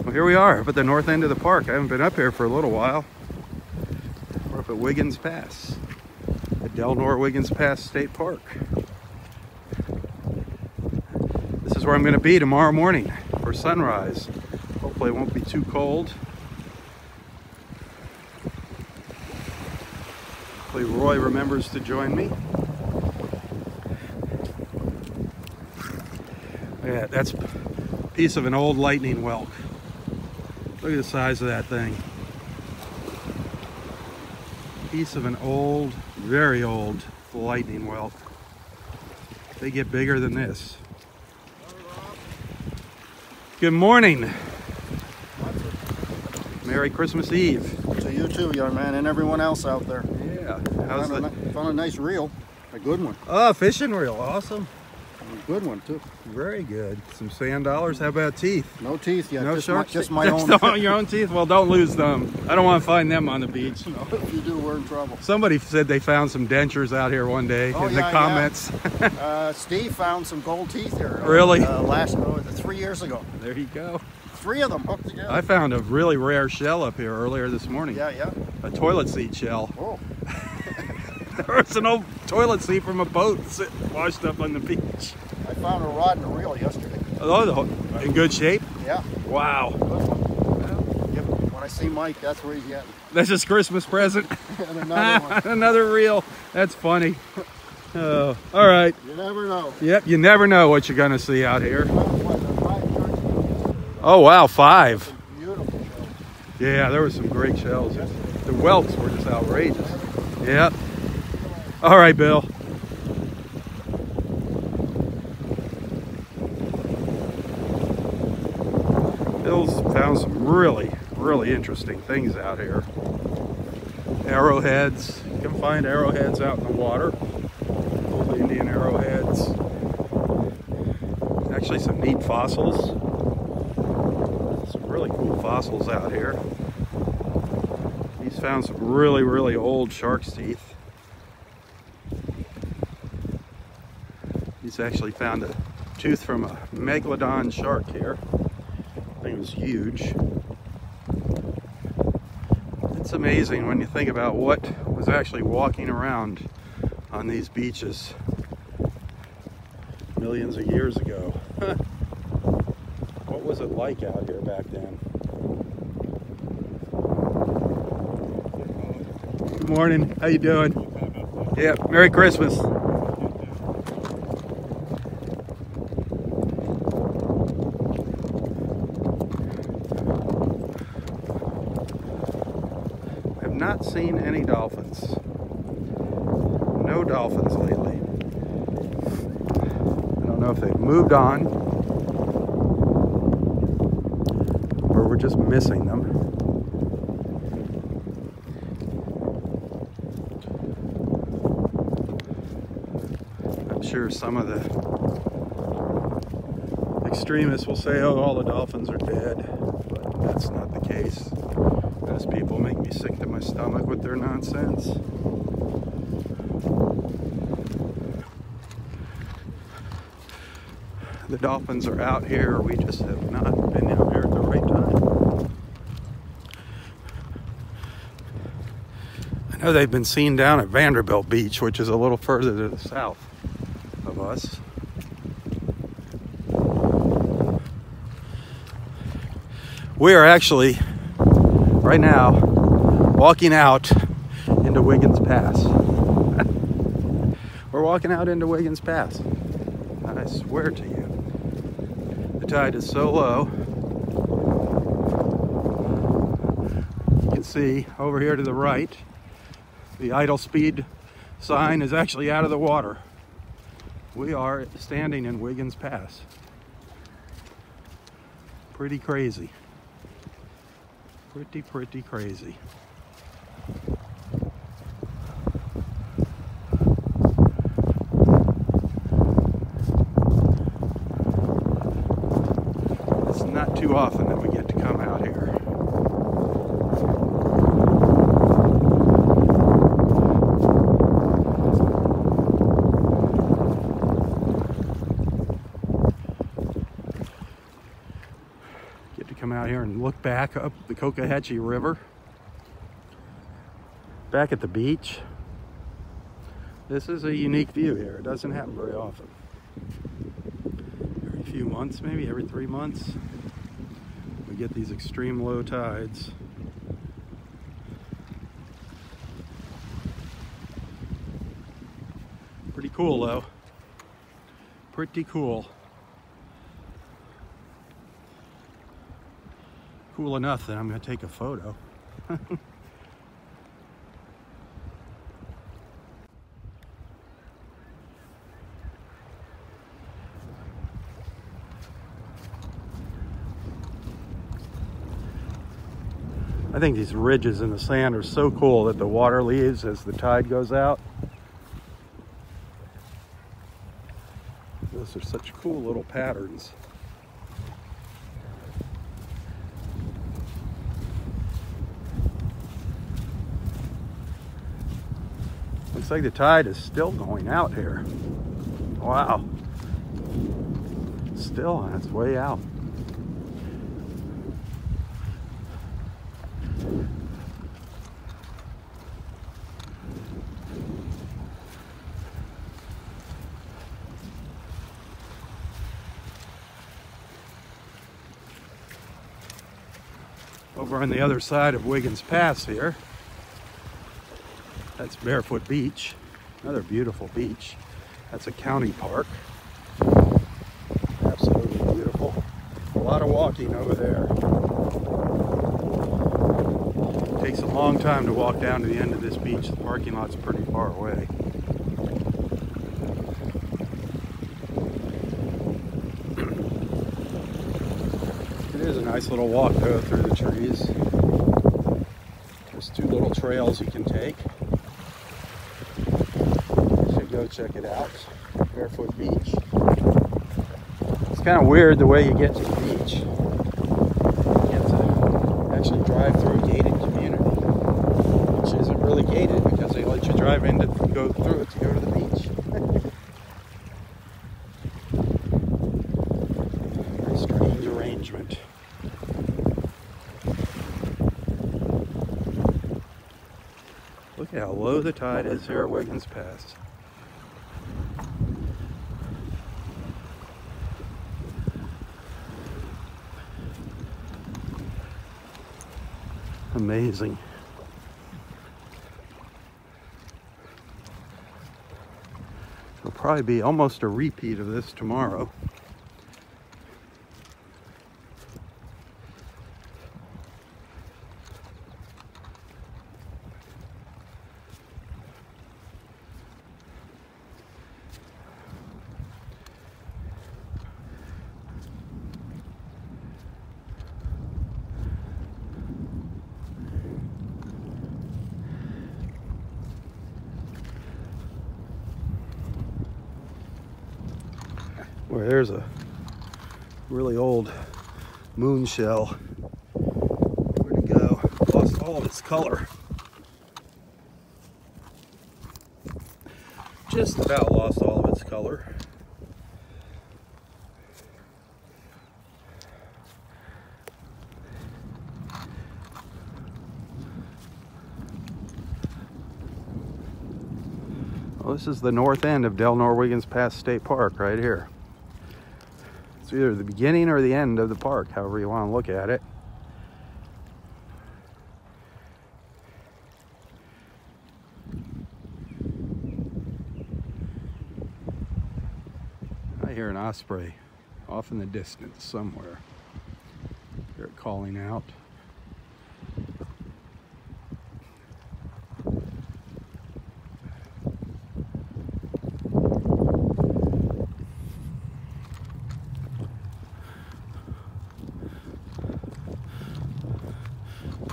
Well, here we are up at the north end of the park. I haven't been up here for a little while. We're up at Wiggins Pass, at Delnor Wiggins Pass State Park. This is where I'm going to be tomorrow morning for sunrise. Hopefully it won't be too cold. Hopefully Roy remembers to join me. Yeah, that's a piece of an old lightning whelk. Look at the size of that thing. piece of an old, very old lightning well. They get bigger than this. Good morning. Merry Christmas Eve. To you too, young man, and everyone else out there. Yeah. How's Found a nice reel, a good one. Oh, fishing reel, awesome. A good one too. Very good. Some sand dollars. How about teeth? No teeth yet. No just sharks. just my Just own. your own teeth. Well, don't lose them. I don't want to find them on the beach. No, if you do, we're in trouble. Somebody said they found some dentures out here one day in the comments. Yeah. Steve found some gold teeth here. Really? 3 years ago. There you go. 3 of them hooked together. I found a really rare shell up here earlier this morning. Yeah, yeah. A toilet seat shell. Oh. There was an old toilet seat from a boat washed up on the beach. I found a rod and a reel yesterday. Oh, in good shape? Yeah. Wow. Good one. Yep. When I see Mike, that's where he's getting. That's his Christmas present. And another one. Another reel. That's funny. Oh, all right. You never know. Yep, you never know what you're going to see out here. Oh, wow, 5. Beautiful shells. Yeah, there were some great shells. The whelks were just outrageous. Yep. All right, Bill. Bill's found some really, really interesting things out here. Arrowheads. You can find arrowheads out in the water. Old Indian arrowheads. Actually, some neat fossils. Some really cool fossils out here. He's found some really, really old shark's teeth. He's actually found a tooth from a megalodon shark here. I think it was huge. It's amazing when you think about what was actually walking around on these beaches millions of years ago. What was it like out here back then? Good morning. How you doing? Yeah, Merry Christmas. Not seen any dolphins. No dolphins lately. I don't know if they've moved on or we're just missing them. I'm sure some of the extremists will say, oh, all the dolphins are dead, but that's not the case. Those people make me sick to my stomach with their nonsense. The dolphins are out here. We just have not been out here at the right time. I know they've been seen down at Vanderbilt Beach, which is a little further to the south of us. We are actually right now walking out into Wiggins Pass. We're walking out into Wiggins Pass. I swear to you. The tide is so low. You can see over here to the right, the idle speed sign is actually out of the water. We are standing in Wiggins Pass. Pretty crazy. Pretty crazy. It's not too often that we get to come out here. Come out here and look back up the Cockleshell River, back at the beach. This is a unique view here. It doesn't happen very often. Every few months, maybe every 3 months, we get these extreme low tides. Pretty cool though. Pretty cool. Cool enough that I'm going to take a photo. I think these ridges in the sand are so cool that the water leaves as the tide goes out. Those are such cool little patterns. Looks like the tide is still going out here. Wow. Still on its way out. Over on the other side of Wiggins Pass here, that's Barefoot Beach, another beautiful beach. That's a county park. Absolutely beautiful. A lot of walking over there. It takes a long time to walk down to the end of this beach. The parking lot's pretty far away. It is a nice little walk though through the trees. There's two little trails you can take. You should go check it out. Barefoot Beach. It's kind of weird the way you get to the beach. You have to actually drive through a gated community, which isn't really gated because they let you drive in to go through it to go to the beach. Very strange arrangement. Look at how low the tide is here at Wiggins Pass. Amazing. It'll probably be almost a repeat of this tomorrow. Well, there's a really old moon shell. Where'd it go? Lost all of its color. Just about lost all of its color. Well, this is the north end of Del Nor Wiggins Pass State Park right here. It's either the beginning or the end of the park, however you want to look at it. I hear an osprey off in the distance somewhere. They're calling out.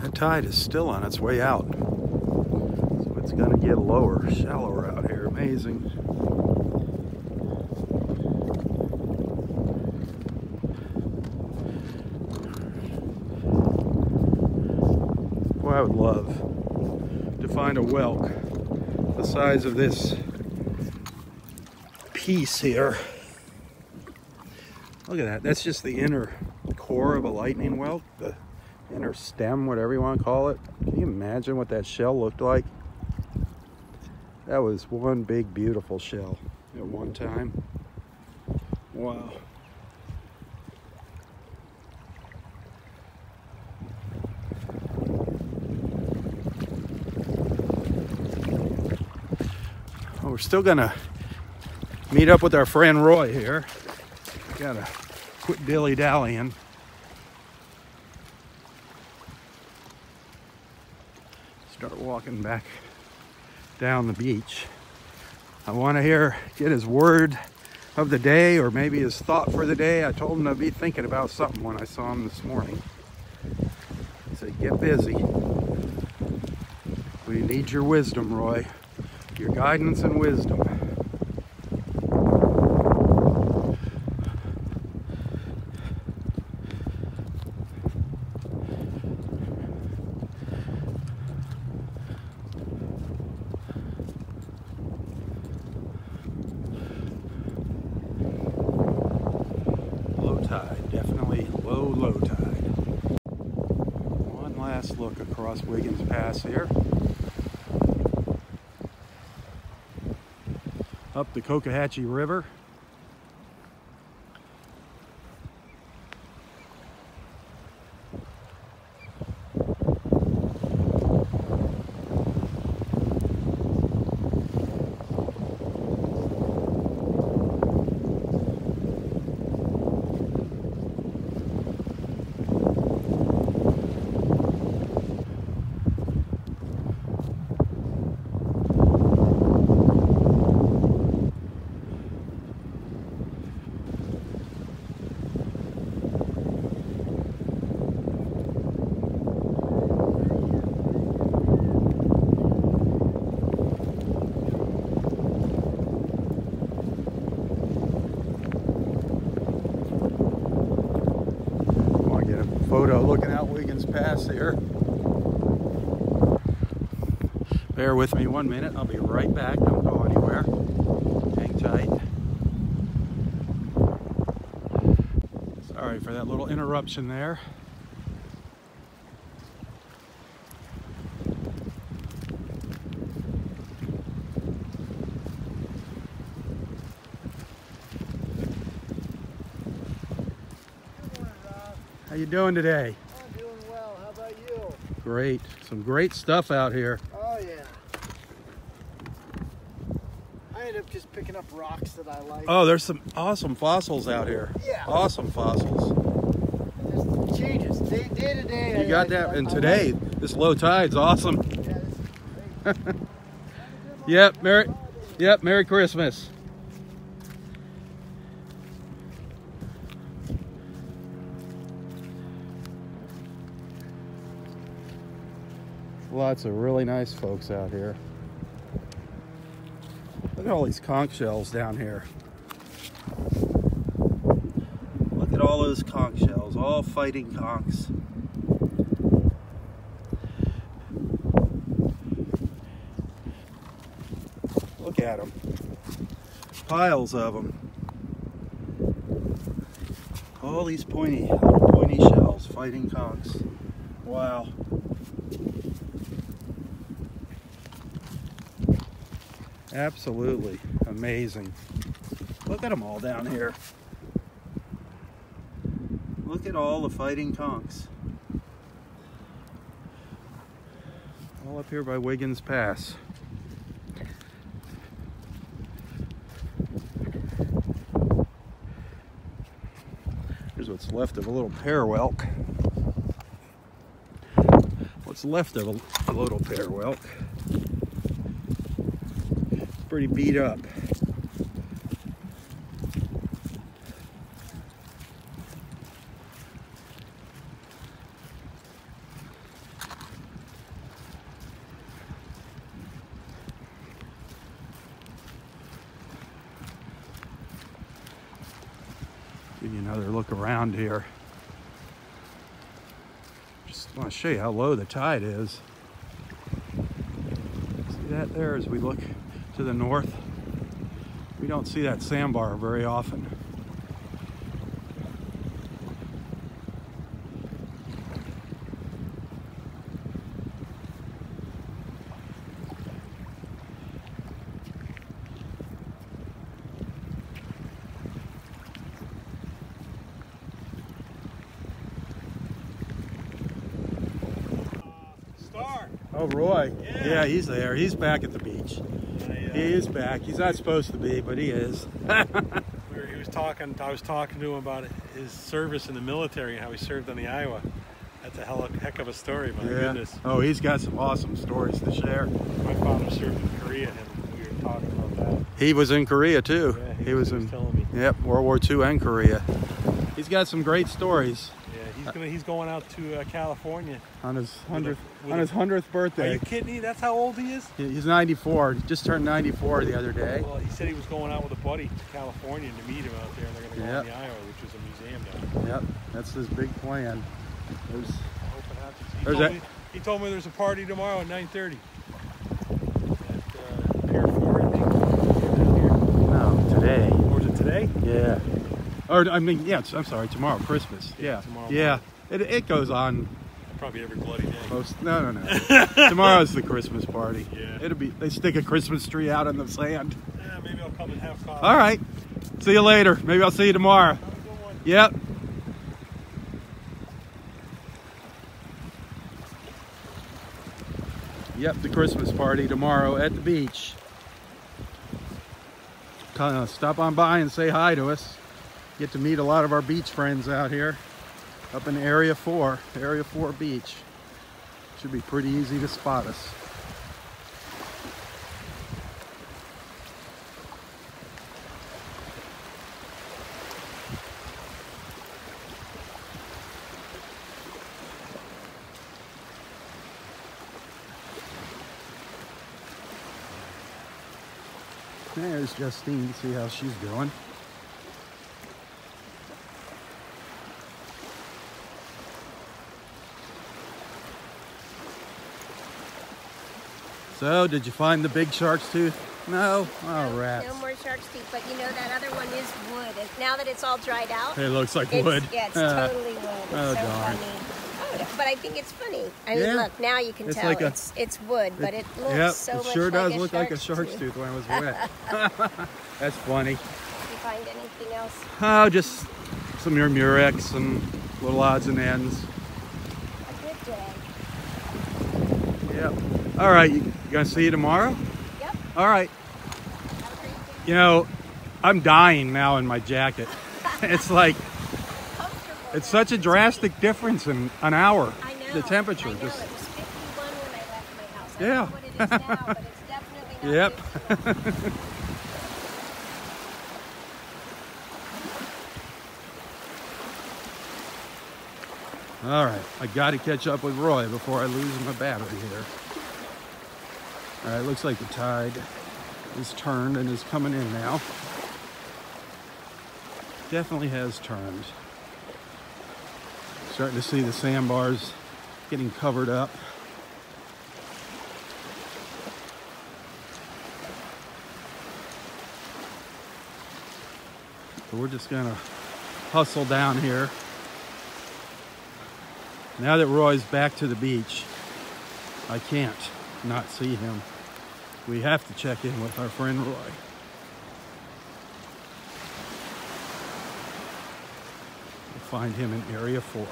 The tide is still on its way out, so it's going to get lower, shallower out here. Amazing. Boy, I would love to find a whelk the size of this piece here. Look at that. That's just the inner core of a lightning whelk. The inner stem, whatever you want to call it. Can you imagine what that shell looked like? That was one big beautiful shell at one time. Wow. Well, we're still gonna meet up with our friend Roy here. Gotta quit dilly-dallying. Start walking back down the beach. I want to get his word of the day, or maybe his thought for the day. I told him to be thinking about something when I saw him this morning. I said, Get busy. We need your wisdom, Roy. Your guidance and wisdom. Definitely low tide. One last look across Wiggins Pass here. Up the Cockleshell River. Photo looking out Wiggins Pass here. Bear with me 1 minute. I'll be right back. Don't go anywhere. Hang tight. Sorry for that little interruption there. How you doing today? I'm doing well. How about you? Great. Some great stuff out here. Oh yeah. I ended up just picking up rocks that I like. Oh, there's some awesome fossils out here. Yeah. Awesome fossils. It just changes day to day. You got that, and today, this low tide's awesome. Yeah, this is great. Yep, Merry Christmas. Lots of really nice folks out here. Look at all these conch shells down here. Look at all those conch shells, all fighting conchs. Look at them. Piles of them. All these little pointy shells, fighting conchs. Wow. Absolutely amazing. Look at them all down here. Look at all the fighting conchs. All up here by Wiggins Pass. Here's what's left of a little pear whelk. What's left of a little pear whelk. Pretty beat up. Give you another look around here. Just want to show you how low the tide is. See that there as we look to the north? We don't see that sandbar very often. Oh, Roy. Yeah, he's there. He's back at the beach. He is back. He's not supposed to be, but he is. I was talking to him about his service in the military and how he served on the Iowa. That's a heck of a story, my goodness. Oh, he's got some awesome stories to share. My father served in Korea, and we were talking about that. He was in Korea, too. Yeah, he was telling me. Yep, World War II and Korea. He's got some great stories. Yeah, he's going out to California on his 100th birthday. Are you kidding me? That's how old he is? He's 94. He just turned 94 the other day. Well, he said he was going out with a buddy to California to meet him out there, and they're going to go in the Iowa, which is a museum down there. Yep, that's his big plan. I hope it happens. He told me there's a party tomorrow at 9:30 at Pier 4, I think. No, today. Or is it today? Yeah. Or I mean, yeah. I'm sorry. Tomorrow, Christmas. Yeah. Tomorrow. Yeah. It goes on. Probably every bloody day. No. Tomorrow's the Christmas party. Yeah. They stick a Christmas tree out in the sand. Yeah, maybe I'll come and have coffee. All right. See you later. Maybe I'll see you tomorrow. Have a good one. Yep. Yep, the Christmas party tomorrow at the beach. Stop on by and say hi to us. Get to meet a lot of our beach friends out here up in Area 4 Beach. Should be pretty easy to spot us. There's Justine, see how she's doing. So, did you find the big shark's tooth? No? Oh, rats. No more shark's teeth, but you know that other one is wood. Now that it's all dried out. It looks like wood. Yeah, it's totally wood. It's so darn. funny. But I think it's funny. I mean, look, now you can tell like it's wood, but it looks so much like a shark's tooth. It sure does look like a shark's tooth when it was wet. That's funny. Did you find anything else? Oh, just some murex and little odds and ends. A good day. Yep. All right, you gonna see you tomorrow? Yep. All right. Have a great day. You know, I'm dying now in my jacket. It's like, it's such a drastic difference in an hour. I know. The temperature I know. just. It was 51 when I left my house. I Yeah. don't know what it is now, but it's definitely not 51. All right, I got to catch up with Roy before I lose my battery here. All right, looks like the tide is turned and is coming in now. Definitely has turned. Starting to see the sandbars getting covered up. So we're just gonna hustle down here. Now that Roy's back to the beach, I can't not see him. We have to check in with our friend Roy. We'll find him in Area 4.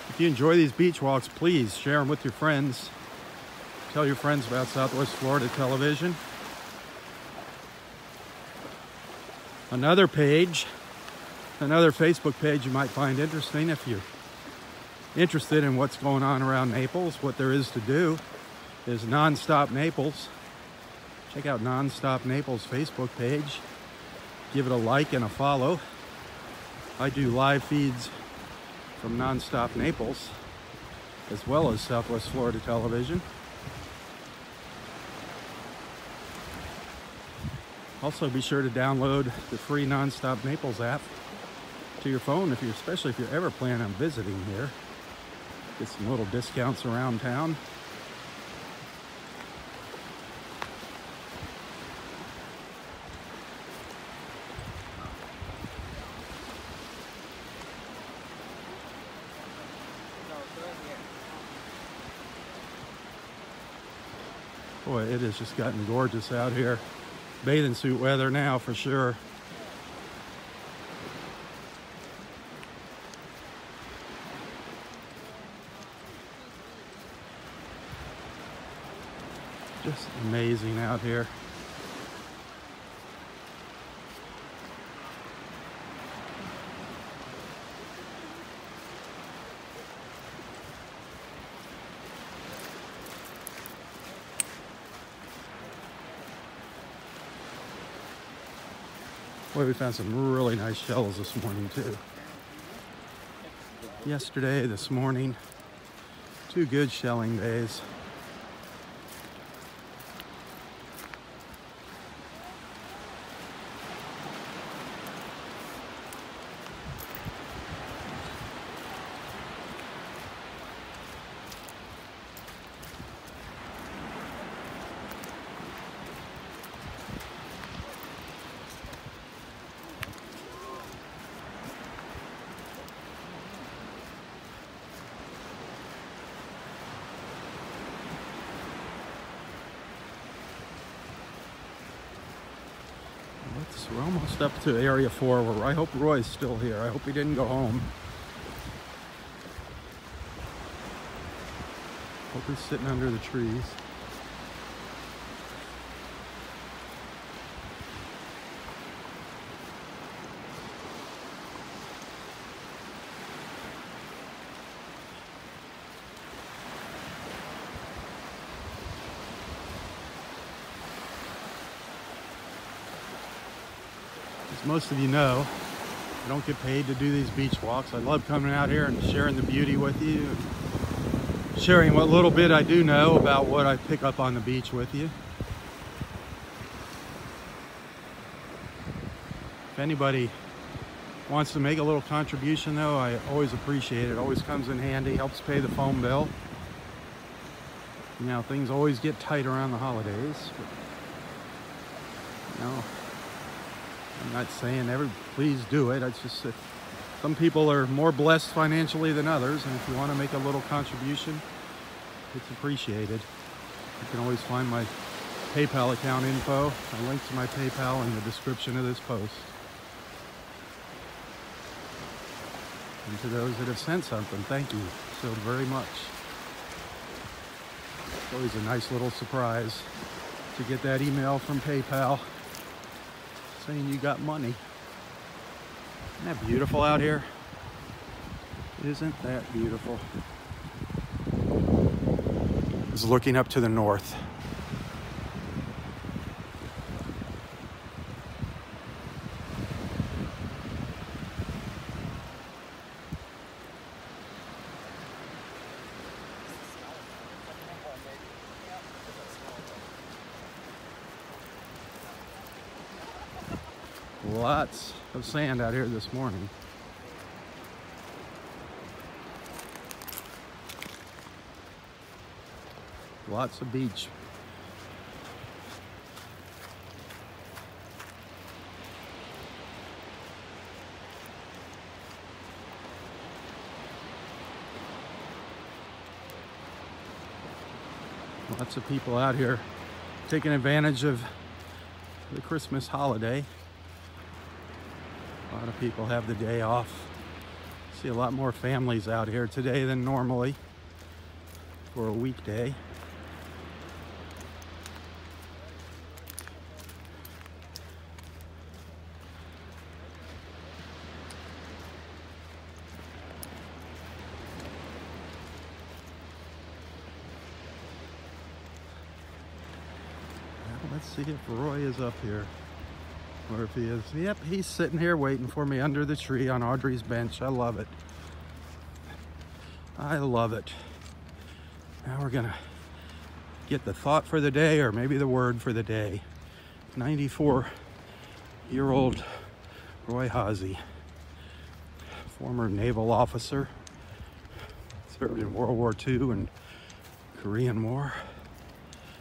If you enjoy these beach walks, please share them with your friends. Tell your friends about Southwest Florida Television. Another page, another Facebook page you might find interesting if you're interested in what's going on around Naples, what there is to do, is Nonstop Naples. Check out Nonstop Naples Facebook page. Give it a like and a follow. I do live feeds from Nonstop Naples, as well as Southwest Florida Television. Also, be sure to download the free Nonstop Naples app to your phone, especially if you're ever planning on visiting here. Get some little discounts around town. Boy, it has just gotten gorgeous out here. bathing suit weather now for sure. Just amazing out here. Boy, we found some really nice shells this morning too. Yesterday, this morning, 2 good shelling days. We're almost up to Area 4 where I hope Roy's still here. I hope he didn't go home. Hope he's sitting under the trees. As most of you know, I don't get paid to do these beach walks. I love coming out here and sharing the beauty with you, and sharing what little bit I do know about what I pick up on the beach with you. If anybody wants to make a little contribution though, I always appreciate it. It always comes in handy, helps pay the phone bill. You know, things always get tight around the holidays. But, you know, I'm not saying please do it. It's just that some people are more blessed financially than others, and if you want to make a little contribution, it's appreciated. You can always find my PayPal account info. I link to my PayPal in the description of this post. And to those that have sent something, thank you so very much. It's always a nice little surprise to get that email from PayPal saying you got money. Isn't that beautiful out here? Isn't that beautiful? It's looking up to the north. Lots of sand out here this morning. Lots of beach. Lots of people out here taking advantage of the Christmas holiday. A lot of people have the day off. See a lot more families out here today than normally for a weekday. Well, let's see if Roy is up here. Or if he is. Yep, he's sitting here waiting for me under the tree on Audrey's bench. I love it. I love it. Now we're gonna get the thought for the day, or maybe the word for the day. 94-year-old Roy Haase, former naval officer, served in World War II and Korean War.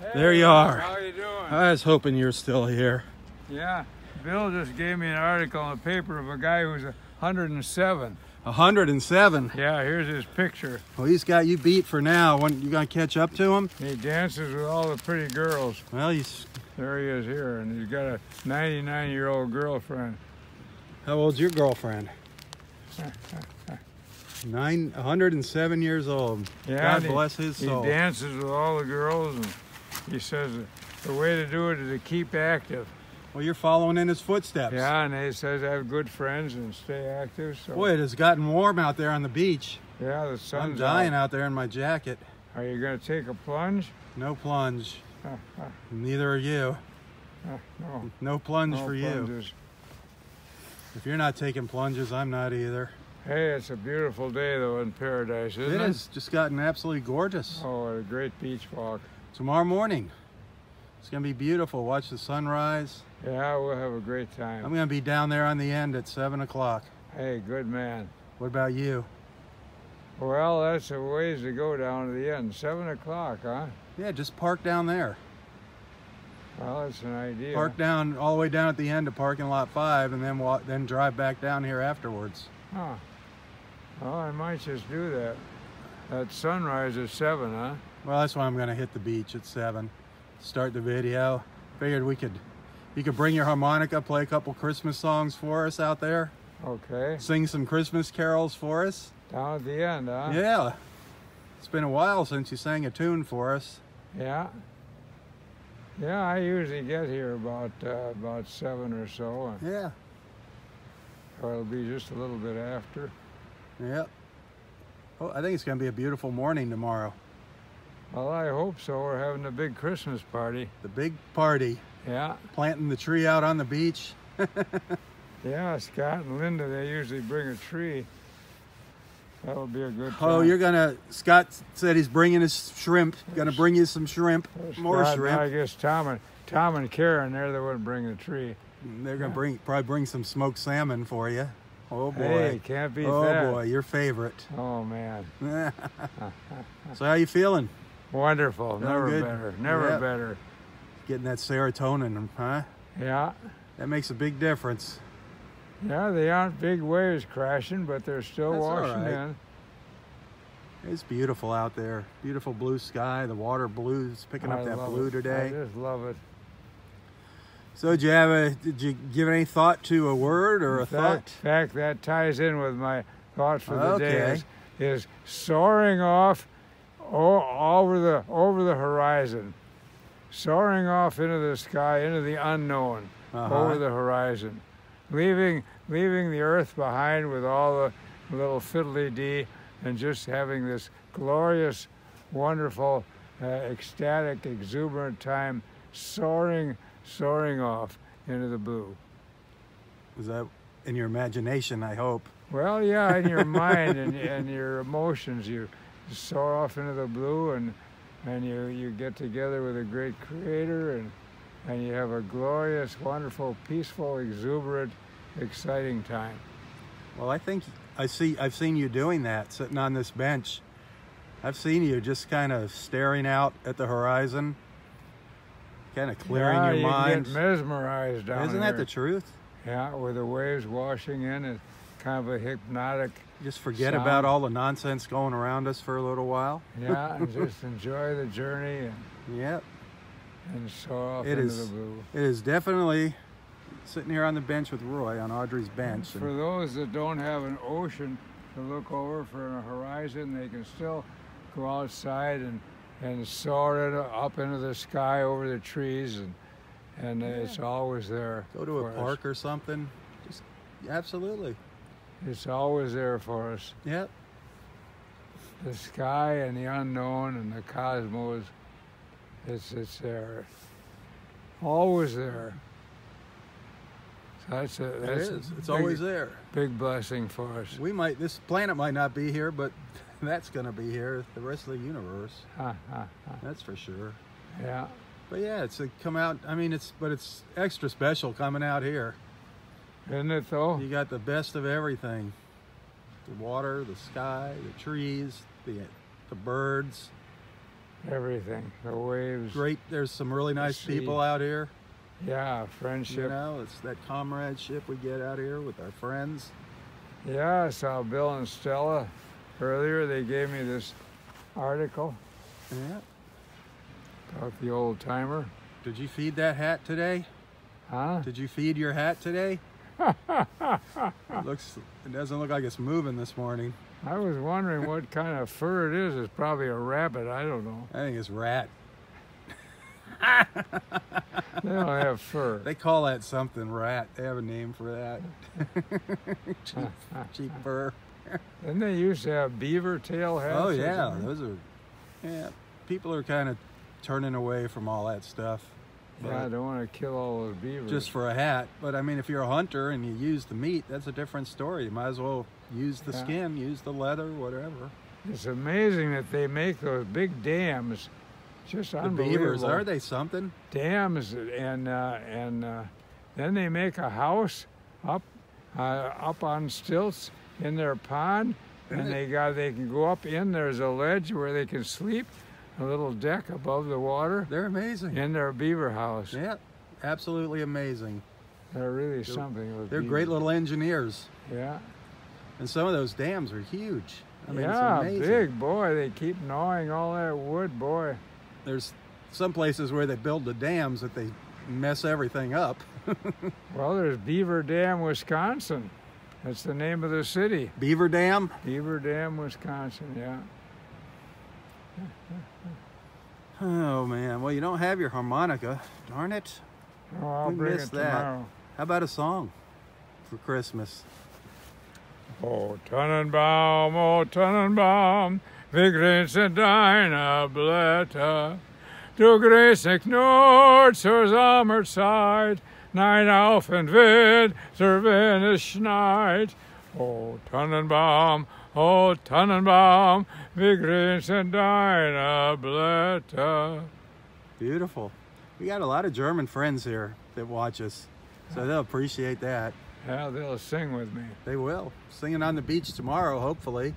Hey, there you are. How you doing? I was hoping you're still here. Yeah. Bill just gave me an article in the paper of a guy who's 107. 107. Yeah, here's his picture. Well, he's got you beat for now. When you gonna catch up to him? He dances with all the pretty girls. Well, he's... There he is here, and he's got a 99-year-old girlfriend. How old's your girlfriend? 107 years old. Yeah, God bless his soul. He dances with all the girls, and he says the way to do it is to keep active. Well, you're following in his footsteps. Yeah, and he says have good friends and stay active. So. Boy, it has gotten warm out there on the beach. Yeah, the sun's I'm dying out there in my jacket. Are you going to take a plunge? No plunge. Neither are you. No. No plunge No for plunges. you. If you're not taking plunges, I'm not either. Hey, it's a beautiful day, though, in paradise, isn't it? It has just gotten absolutely gorgeous. Oh, what a great beach walk. Tomorrow morning, it's going to be beautiful. Watch the sunrise. Yeah, we'll have a great time. I'm going to be down there on the end at 7 o'clock. Hey, good man. What about you? Well, that's a ways to go down to the end. 7 o'clock, huh? Yeah, just park down there. Well, that's an idea. Park down all the way down at the end of parking lot 5 and then then drive back down here afterwards. Huh. Well, I might just do that. That sunrise is 7, huh? Well, that's why I'm going to hit the beach at 7. Start the video. Figured you could bring your harmonica, play a couple Christmas songs for us out there. Okay. Sing some Christmas carols for us. Down at the end, huh? Yeah. It's been a while since you sang a tune for us. Yeah. Yeah, I usually get here about 7 or so. Yeah. Or it'll be just a little bit after. Yeah. Oh, I think it's going to be a beautiful morning tomorrow. Well, I hope so. We're having a big Christmas party. The big party. Yeah. Planting the tree out on the beach. Yeah, Scott and Linda, they usually bring a tree. That'll be a good time. Oh, Scott said he's bringing his shrimp. Gonna bring you some shrimp. More Scott, shrimp. I guess Tom and Karen, they're the one bringing the tree. They're gonna probably bring some smoked salmon for you. Oh boy. Hey, can't beat that. Oh boy, your favorite. Oh man. So how you feeling? Wonderful. Never good. better. Never better. Getting that serotonin, huh? Yeah. That makes a big difference. Yeah, they aren't big waves crashing, but they're still That's washing all right. in. It's beautiful out there. Beautiful blue sky. The water blue is picking up that blue today. I just love it. So did you give any thought to a word or a thought? In fact, that ties in with my thought for the day is soaring off over the horizon. Soaring off into the sky, into the unknown, over the horizon. Leaving the earth behind with all the little fiddly-dee and just having this glorious, wonderful, ecstatic, exuberant time soaring off into the blue. Was that in your imagination, I hope? Well, yeah, in your mind and your emotions, you soar off into the blue and you get together with a great creator and you have a glorious, wonderful, peaceful, exuberant, exciting time. Well, I think I've seen you doing that, sitting on this bench. I've seen you just kind of staring out at the horizon, kind of clearing your mind. You get mesmerized down Isn't that the truth? Yeah, with the waves washing in, it's kind of a hypnotic Just forget sound. about all the nonsense going around us for a little while. Yeah, and just enjoy the journey Yep. and soar off into the blue. It is definitely sitting here on the bench with Roy, on Audrey's bench. For those that don't have an ocean to look over for a horizon, they can still go outside and soar up into the sky over the trees, and it's always there. Go to a park or something. Just absolutely. It's always there for us. Yep. The sky and the unknown and the cosmos, it's there. Always there. So it's always there. Big blessing for us. This planet might not be here, but that's going to be here. The rest of the universe. That's for sure. Yeah. But yeah, it's come out. I mean, it's extra special coming out here. Isn't it though? You got the best of everything: the water, the sky, the trees, the birds, everything. The waves. Great. There's some really nice people out here. Yeah, friendship. You know, it's that comradeship we get out here with our friends. Yeah, I saw Bill and Stella earlier. They gave me this article Yeah. about the old timer. Did you feed that hat today? Huh? Did you feed your hat today? It doesn't look like it's moving this morning. I was wondering what kind of fur it is. It's probably a rabbit. I don't know. I think it's rat. They don't have fur. They call that something, rat. They have a name for that. cheap fur. Didn't they used to have beaver tail hats? Oh or yeah, something? those are. Yeah, people are kind of turning away from all that stuff. Yeah, I don't want to kill all those beavers. Just for a hat. But I mean, if you're a hunter and you use the meat, that's a different story. You might as well use the skin, use the leather, whatever. It's amazing that they make those big dams. Just The unbelievable. beavers, are they something? Dams, and then they make a house up on stilts in their pond, and they can go up in. There's a ledge where they can sleep, a little deck above the water. They're amazing. In their beaver house. Yeah, absolutely amazing. They're really something. They're great little engineers. Yeah. And some of those dams are huge. I mean, yeah, it's amazing. big, boy. They keep gnawing all that wood, boy. There's some places where they build the dams that they mess everything up. Well, there's Beaver Dam, Wisconsin. That's the name of the city. Beaver Dam? Beaver Dam, Wisconsin, yeah. Oh, man. Well, you don't have your harmonica. Darn it. Oh, I'll We bring missed it that. tomorrow. How about a song for Christmas? O Tannenbaum, wie grenzen deine Blätter. Du gräst nicht nur zur Sommerzeit, nein, auf und Winter, wenn es schneit. O Tannenbaum, wie grenzen deine Blätter. Beautiful. We got a lot of German friends here that watch us, so they'll appreciate that. Yeah, they'll sing with me. They will. Singing on the beach tomorrow, hopefully.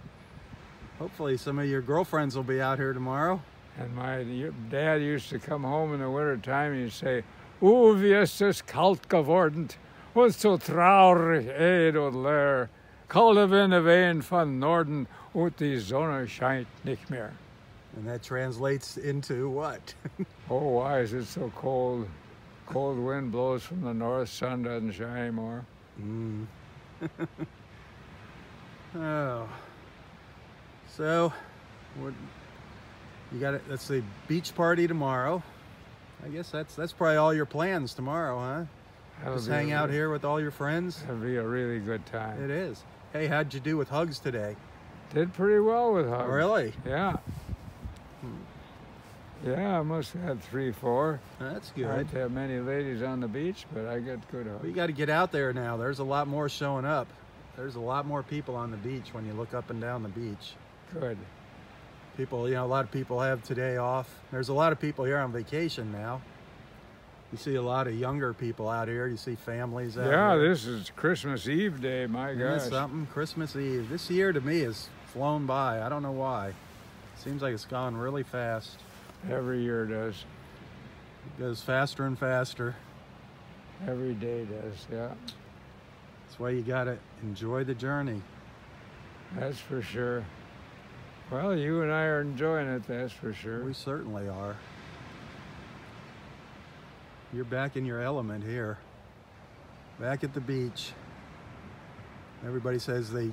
Hopefully some of your girlfriends will be out here tomorrow. And my dad used to come home in the wintertime and he'd say, wie ist es kalt geworden und so traurig, ed und leer. Kalte Winde wehen von Norden und die Sonne scheint nicht mehr. And that translates into what? Oh, why is it so cold? Cold wind blows from the north, sun doesn't shine anymore. Mm. Oh. So, what, you got it. That's the beach party tomorrow. I guess that's probably all your plans tomorrow, huh? Just hang out here with all your friends. That'll be a really good time. It is. Hey, how'd you do with hugs today? Did pretty well with hugs. Really? Yeah. Yeah, I must have had 3, 4. That's good. I didn't have many ladies on the beach, but I got good hugs. Well, you got to get out there now. There's a lot more showing up. There's a lot more people on the beach when you look up and down the beach. Good. People, a lot of people have today off. There's a lot of people here on vacation now. You see a lot of younger people out here. You see families out here. Yeah, this is Christmas Eve day, my Isn't gosh. it something? Christmas Eve. This year to me has flown by. I don't know why. Seems like it's gone really fast. Every year does. It goes faster and faster. Every day does, yeah. That's why you got to enjoy the journey. That's for sure. Well, you and I are enjoying it, that's for sure. We certainly are. You're back in your element here. Back at the beach. Everybody says they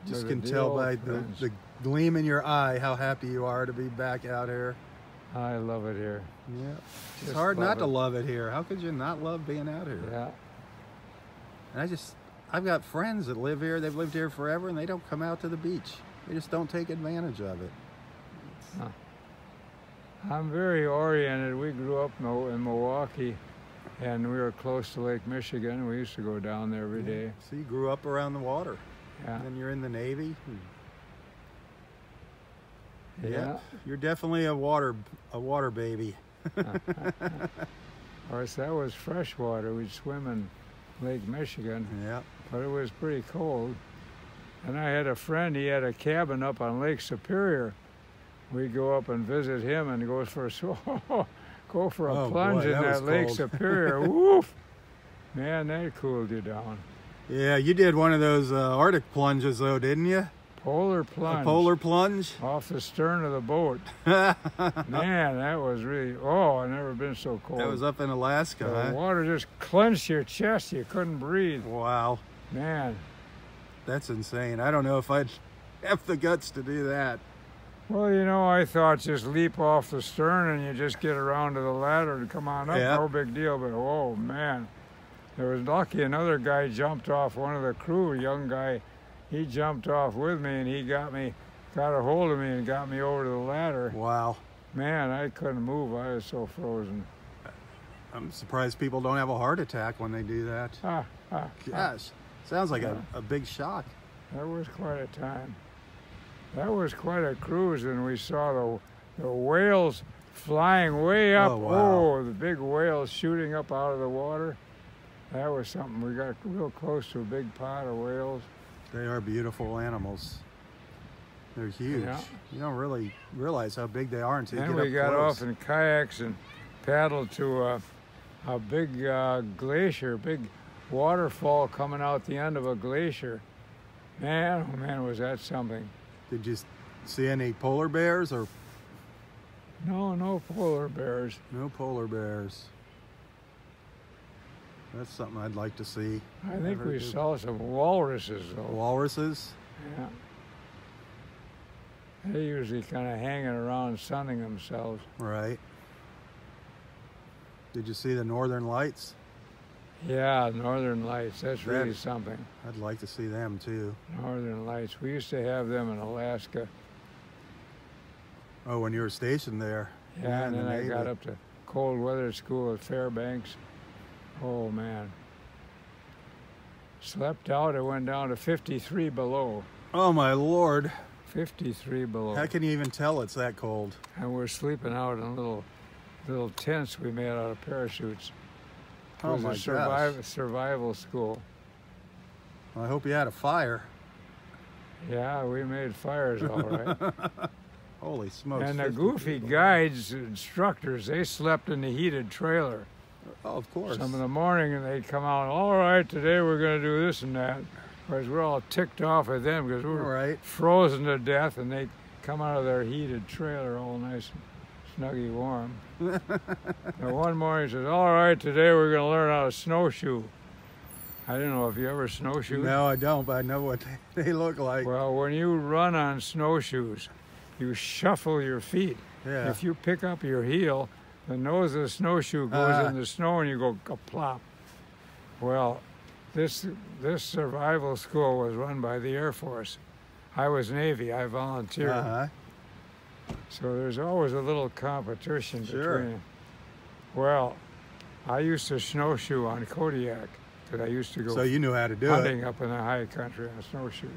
just can tell by the gleam in your eye how happy you are to be back out here. I love it here. Yeah. It's Just hard love not to it. love it here. How could you not love being out here? Yeah. And I've got friends that live here. They've lived here forever and they don't come out to the beach. They just don't take advantage of it. Huh. I'm very oriented. We grew up in Milwaukee, and we were close to Lake Michigan. We used to go down there every day. So you grew up around the water. Yeah. And then you're in the Navy. Yeah. You're definitely a water baby. Of course, that was fresh water. We'd swim in Lake Michigan. Yeah. But it was pretty cold. And I had a friend, he had a cabin up on Lake Superior. We'd go up and visit him and go for a plunge boy, in that was that Lake cold. Superior. Woof! Man, that cooled you down. Yeah, you did one of those Arctic plunges though, didn't you? Polar plunge. A polar plunge? Off the stern of the boat. Man, that was really, oh, I've never been so cold. That was up in Alaska, The huh? water just clenched your chest. You couldn't breathe. Wow. Man. That's insane. I don't know if I'd have the guts to do that. Well, you know, I thought just leap off the stern and you just get around to the ladder and come on up. Yeah. No big deal. But, oh, man. There was lucky another guy jumped off, one of the crew, a young guy. He jumped off with me and he got a hold of me and got me over to the ladder. Wow. Man, I couldn't move. I was so frozen. I'm surprised people don't have a heart attack when they do that. Gosh, sounds like a big shock. That was quite a time. That was quite a cruise, and we saw the whales flying way up. Oh, wow. Oh, the big whales shooting up out of the water. That was something. We got real close to a big pod of whales. They are beautiful animals. They're huge. Yeah. You don't really realize how big they are until you Then get up we got close. off in kayaks and paddled to a big glacier, big waterfall coming out the end of a glacier. Man, oh man, was that something. Did you see any polar bears or? No polar bears. No polar bears. That's something I'd like to see. I think we saw some walruses, though. Walruses? Yeah. They usually kind of hanging around sunning themselves. Right. Did you see the northern lights? Yeah, northern lights. That's really something. I'd like to see them too. Northern lights. We used to have them in Alaska. Oh, when you were stationed there. Yeah, and then I Navy. got up to cold weather school at Fairbanks. Oh, man. Slept out. It went down to 53 below. Oh, my Lord. 53 below. How can you even tell it's that cold? And we're sleeping out in little tents we made out of parachutes. It Oh, was my a gosh. survival school. I hope you had a fire. Yeah, we made fires all right. Holy smokes. And the 50 goofy people. guides, instructors, they slept in the heated trailer. Oh, of course. Some in the morning, and they'd come out, all right, today we're going to do this and that. Whereas we're all ticked off at them because we're frozen to death, and they come out of their heated trailer all nice and snuggy warm. And one morning he says, all right, today we're going to learn how to snowshoe. I don't know if you ever snowshoe. No, I don't, but I know what they look like. Well, when you run on snowshoes, you shuffle your feet. Yeah. If you pick up your heel, the nose of the snowshoe goes in the snow and you go plop. Well, this survival school was run by the Air Force. I was Navy. I volunteered. Uh-huh. So there's always a little competition Sure. between. Well, I used to snowshoe on Kodiak because I used to go So you knew how to do hunting it. up in the high country on snowshoes.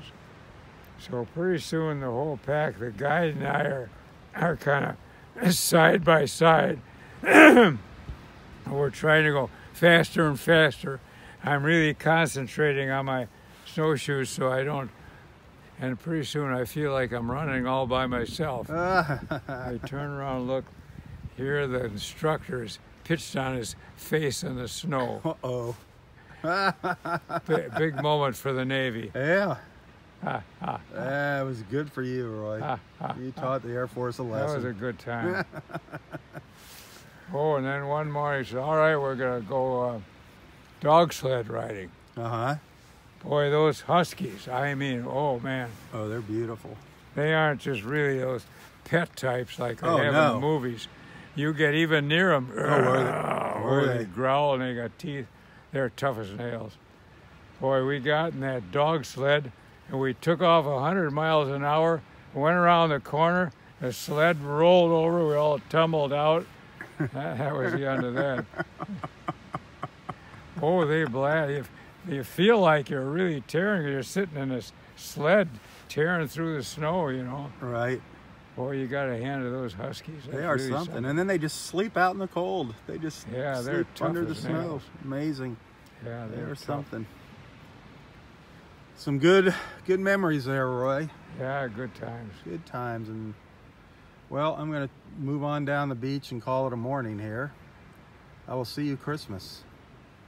So pretty soon the whole pack, the guide and I are kind of side by side. We're trying to go faster and faster. I'm really concentrating on my snowshoes so I don't, and pretty soon I feel like I'm running all by myself. I turn around and look, here are the instructors pitched on his face in the snow. Uh-oh. Big moment for the Navy. Yeah. That was good for you, Roy. You taught the Air Force a lesson. That was a good time. Oh, and then one morning he said, all right, we're going to go dog sled riding. Uh-huh. Boy, those huskies, I mean, oh, man. Oh, they're beautiful. They aren't just really those pet types like they Oh, have no. in the movies. You get even near them. are They they? growl and they got teeth. They're tough as nails. Boy, we got in that dog sled and we took off 100 miles an hour, went around the corner, the sled rolled over, we all tumbled out. That was the end of that. Oh, they blast. You feel like you're really tearing. You're sitting in this sled tearing through the snow, you know. Right. Boy, you got a hand to those huskies. They are really something. And then they just sleep out in the cold. They just they're sleep tough under the as snow. nails. Amazing. Yeah, They're tough. something. Some good memories there, Roy. Yeah, good times. Good times. And well, I'm going to move on down the beach and call it a morning here. I will see you Christmas.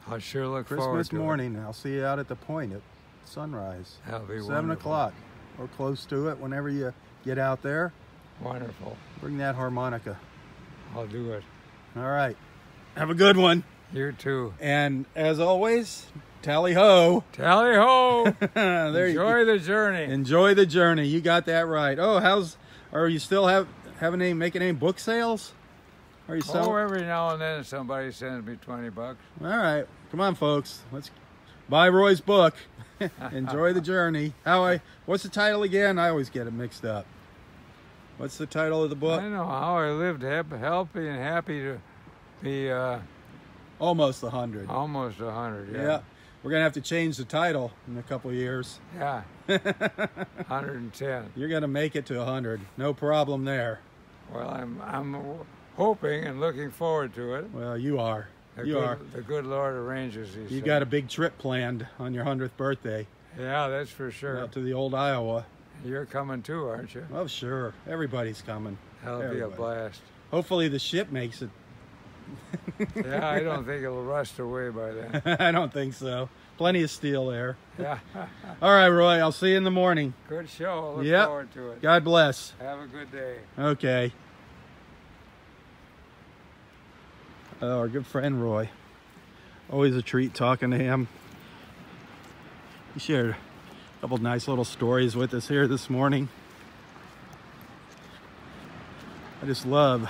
I sure look forward Christmas to morning. I'll see you out at the point at sunrise. That'll be 7 wonderful. o'clock or close to it whenever you get out there. Wonderful. Bring that harmonica. I'll do it. All right. Have a good one. You too. And as always, tally ho. Tally ho. There Enjoy the journey. Enjoy the journey. You got that right. Oh, are you still making any book sales? Are you still? Oh, every now and then somebody sends me $20. All right. Come on, folks. Let's buy Roy's book. Enjoy the journey. What's the title again? I always get it mixed up. What's the title of the book? I know how I lived healthy and happy to be Almost 100. almost 100. Yeah. We're going to have to change the title in a couple of years. Yeah. 110. You're going to make it to 100. No problem there. Well, I'm hoping and looking forward to it. Well, you are. The good Lord arranges these You things. got a big trip planned on your 100th birthday. Yeah, that's for sure. Out to the old Iowa. You're coming too, aren't you? Oh, sure. Everybody's coming. That'll be a blast. Hopefully the ship makes it. Yeah, I don't think it'll rust away by then. I don't think so. Plenty of steel there. Yeah. All right, Roy. I'll see you in the morning. Good show. Look Yep. forward to it. God bless. Have a good day. Okay. Our good friend Roy. Always a treat talking to him. He shared a couple nice little stories with us here this morning. I just love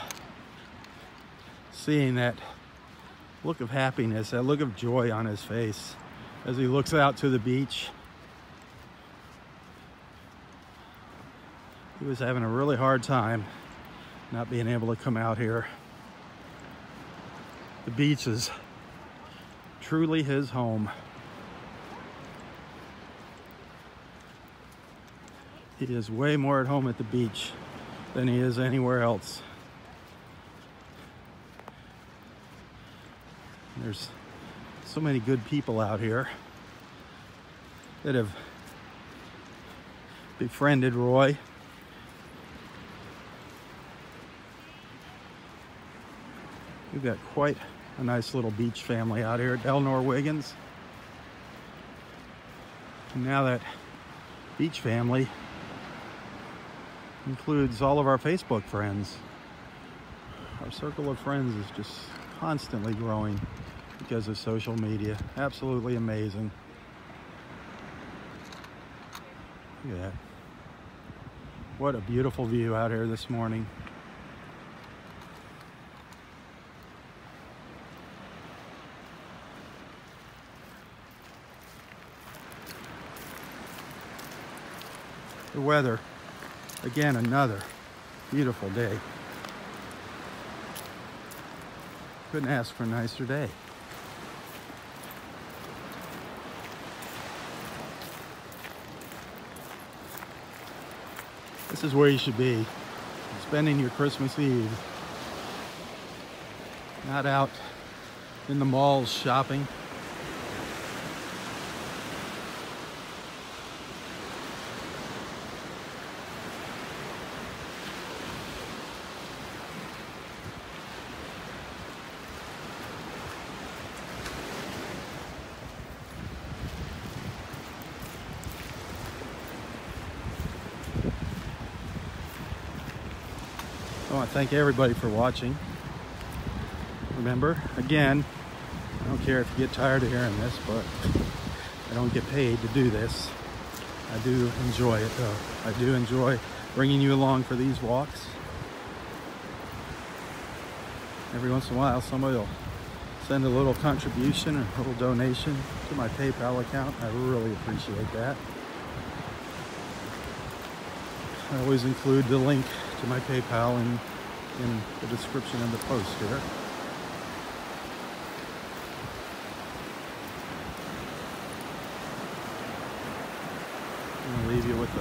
seeing that look of happiness, that look of joy on his face as he looks out to the beach. He was having a really hard time not being able to come out here. The beach is truly his home. He is way more at home at the beach than he is anywhere else. There's so many good people out here that have befriended Roy. We've got quite a nice little beach family out here at Delnor Wiggins. And now that beach family includes all of our Facebook friends. Our circle of friends is just constantly growing because of social media. Absolutely amazing. Look at that. What a beautiful view out here this morning. The weather, again, another beautiful day. Couldn't ask for a nicer day. This is where you should be, spending your Christmas Eve. Not out in the malls shopping. I want to thank everybody for watching. Remember, again, I don't care if you get tired of hearing this, but I don't get paid to do this. I do enjoy it, though. I do enjoy bringing you along for these walks. Every once in a while, somebody will send a little contribution or a little donation to my PayPal account. I really appreciate that. I always include the link to my PayPal in the description of the post here. I'm going to leave you with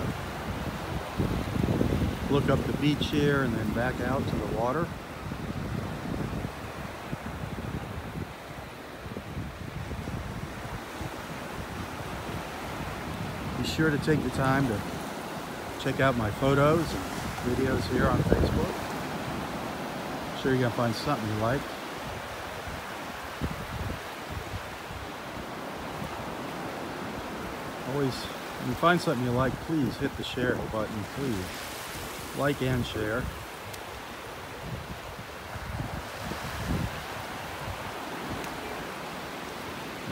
a look up the beach here and then back out to the water. Be sure to take the time to check out my photos and videos here on Facebook. I'm sure you're going to find something you like. Always, when you find something you like, please hit the share button, please. Like and share.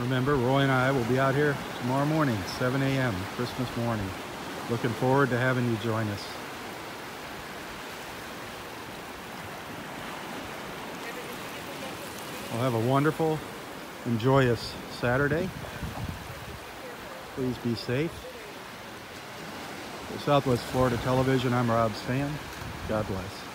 Remember, Roy and I will be out here tomorrow morning, 7 a.m., Christmas morning. Looking forward to having you join us. We'll have a wonderful and joyous Saturday. Please be safe. For Southwest Florida Television, I'm Robb Stan. God bless.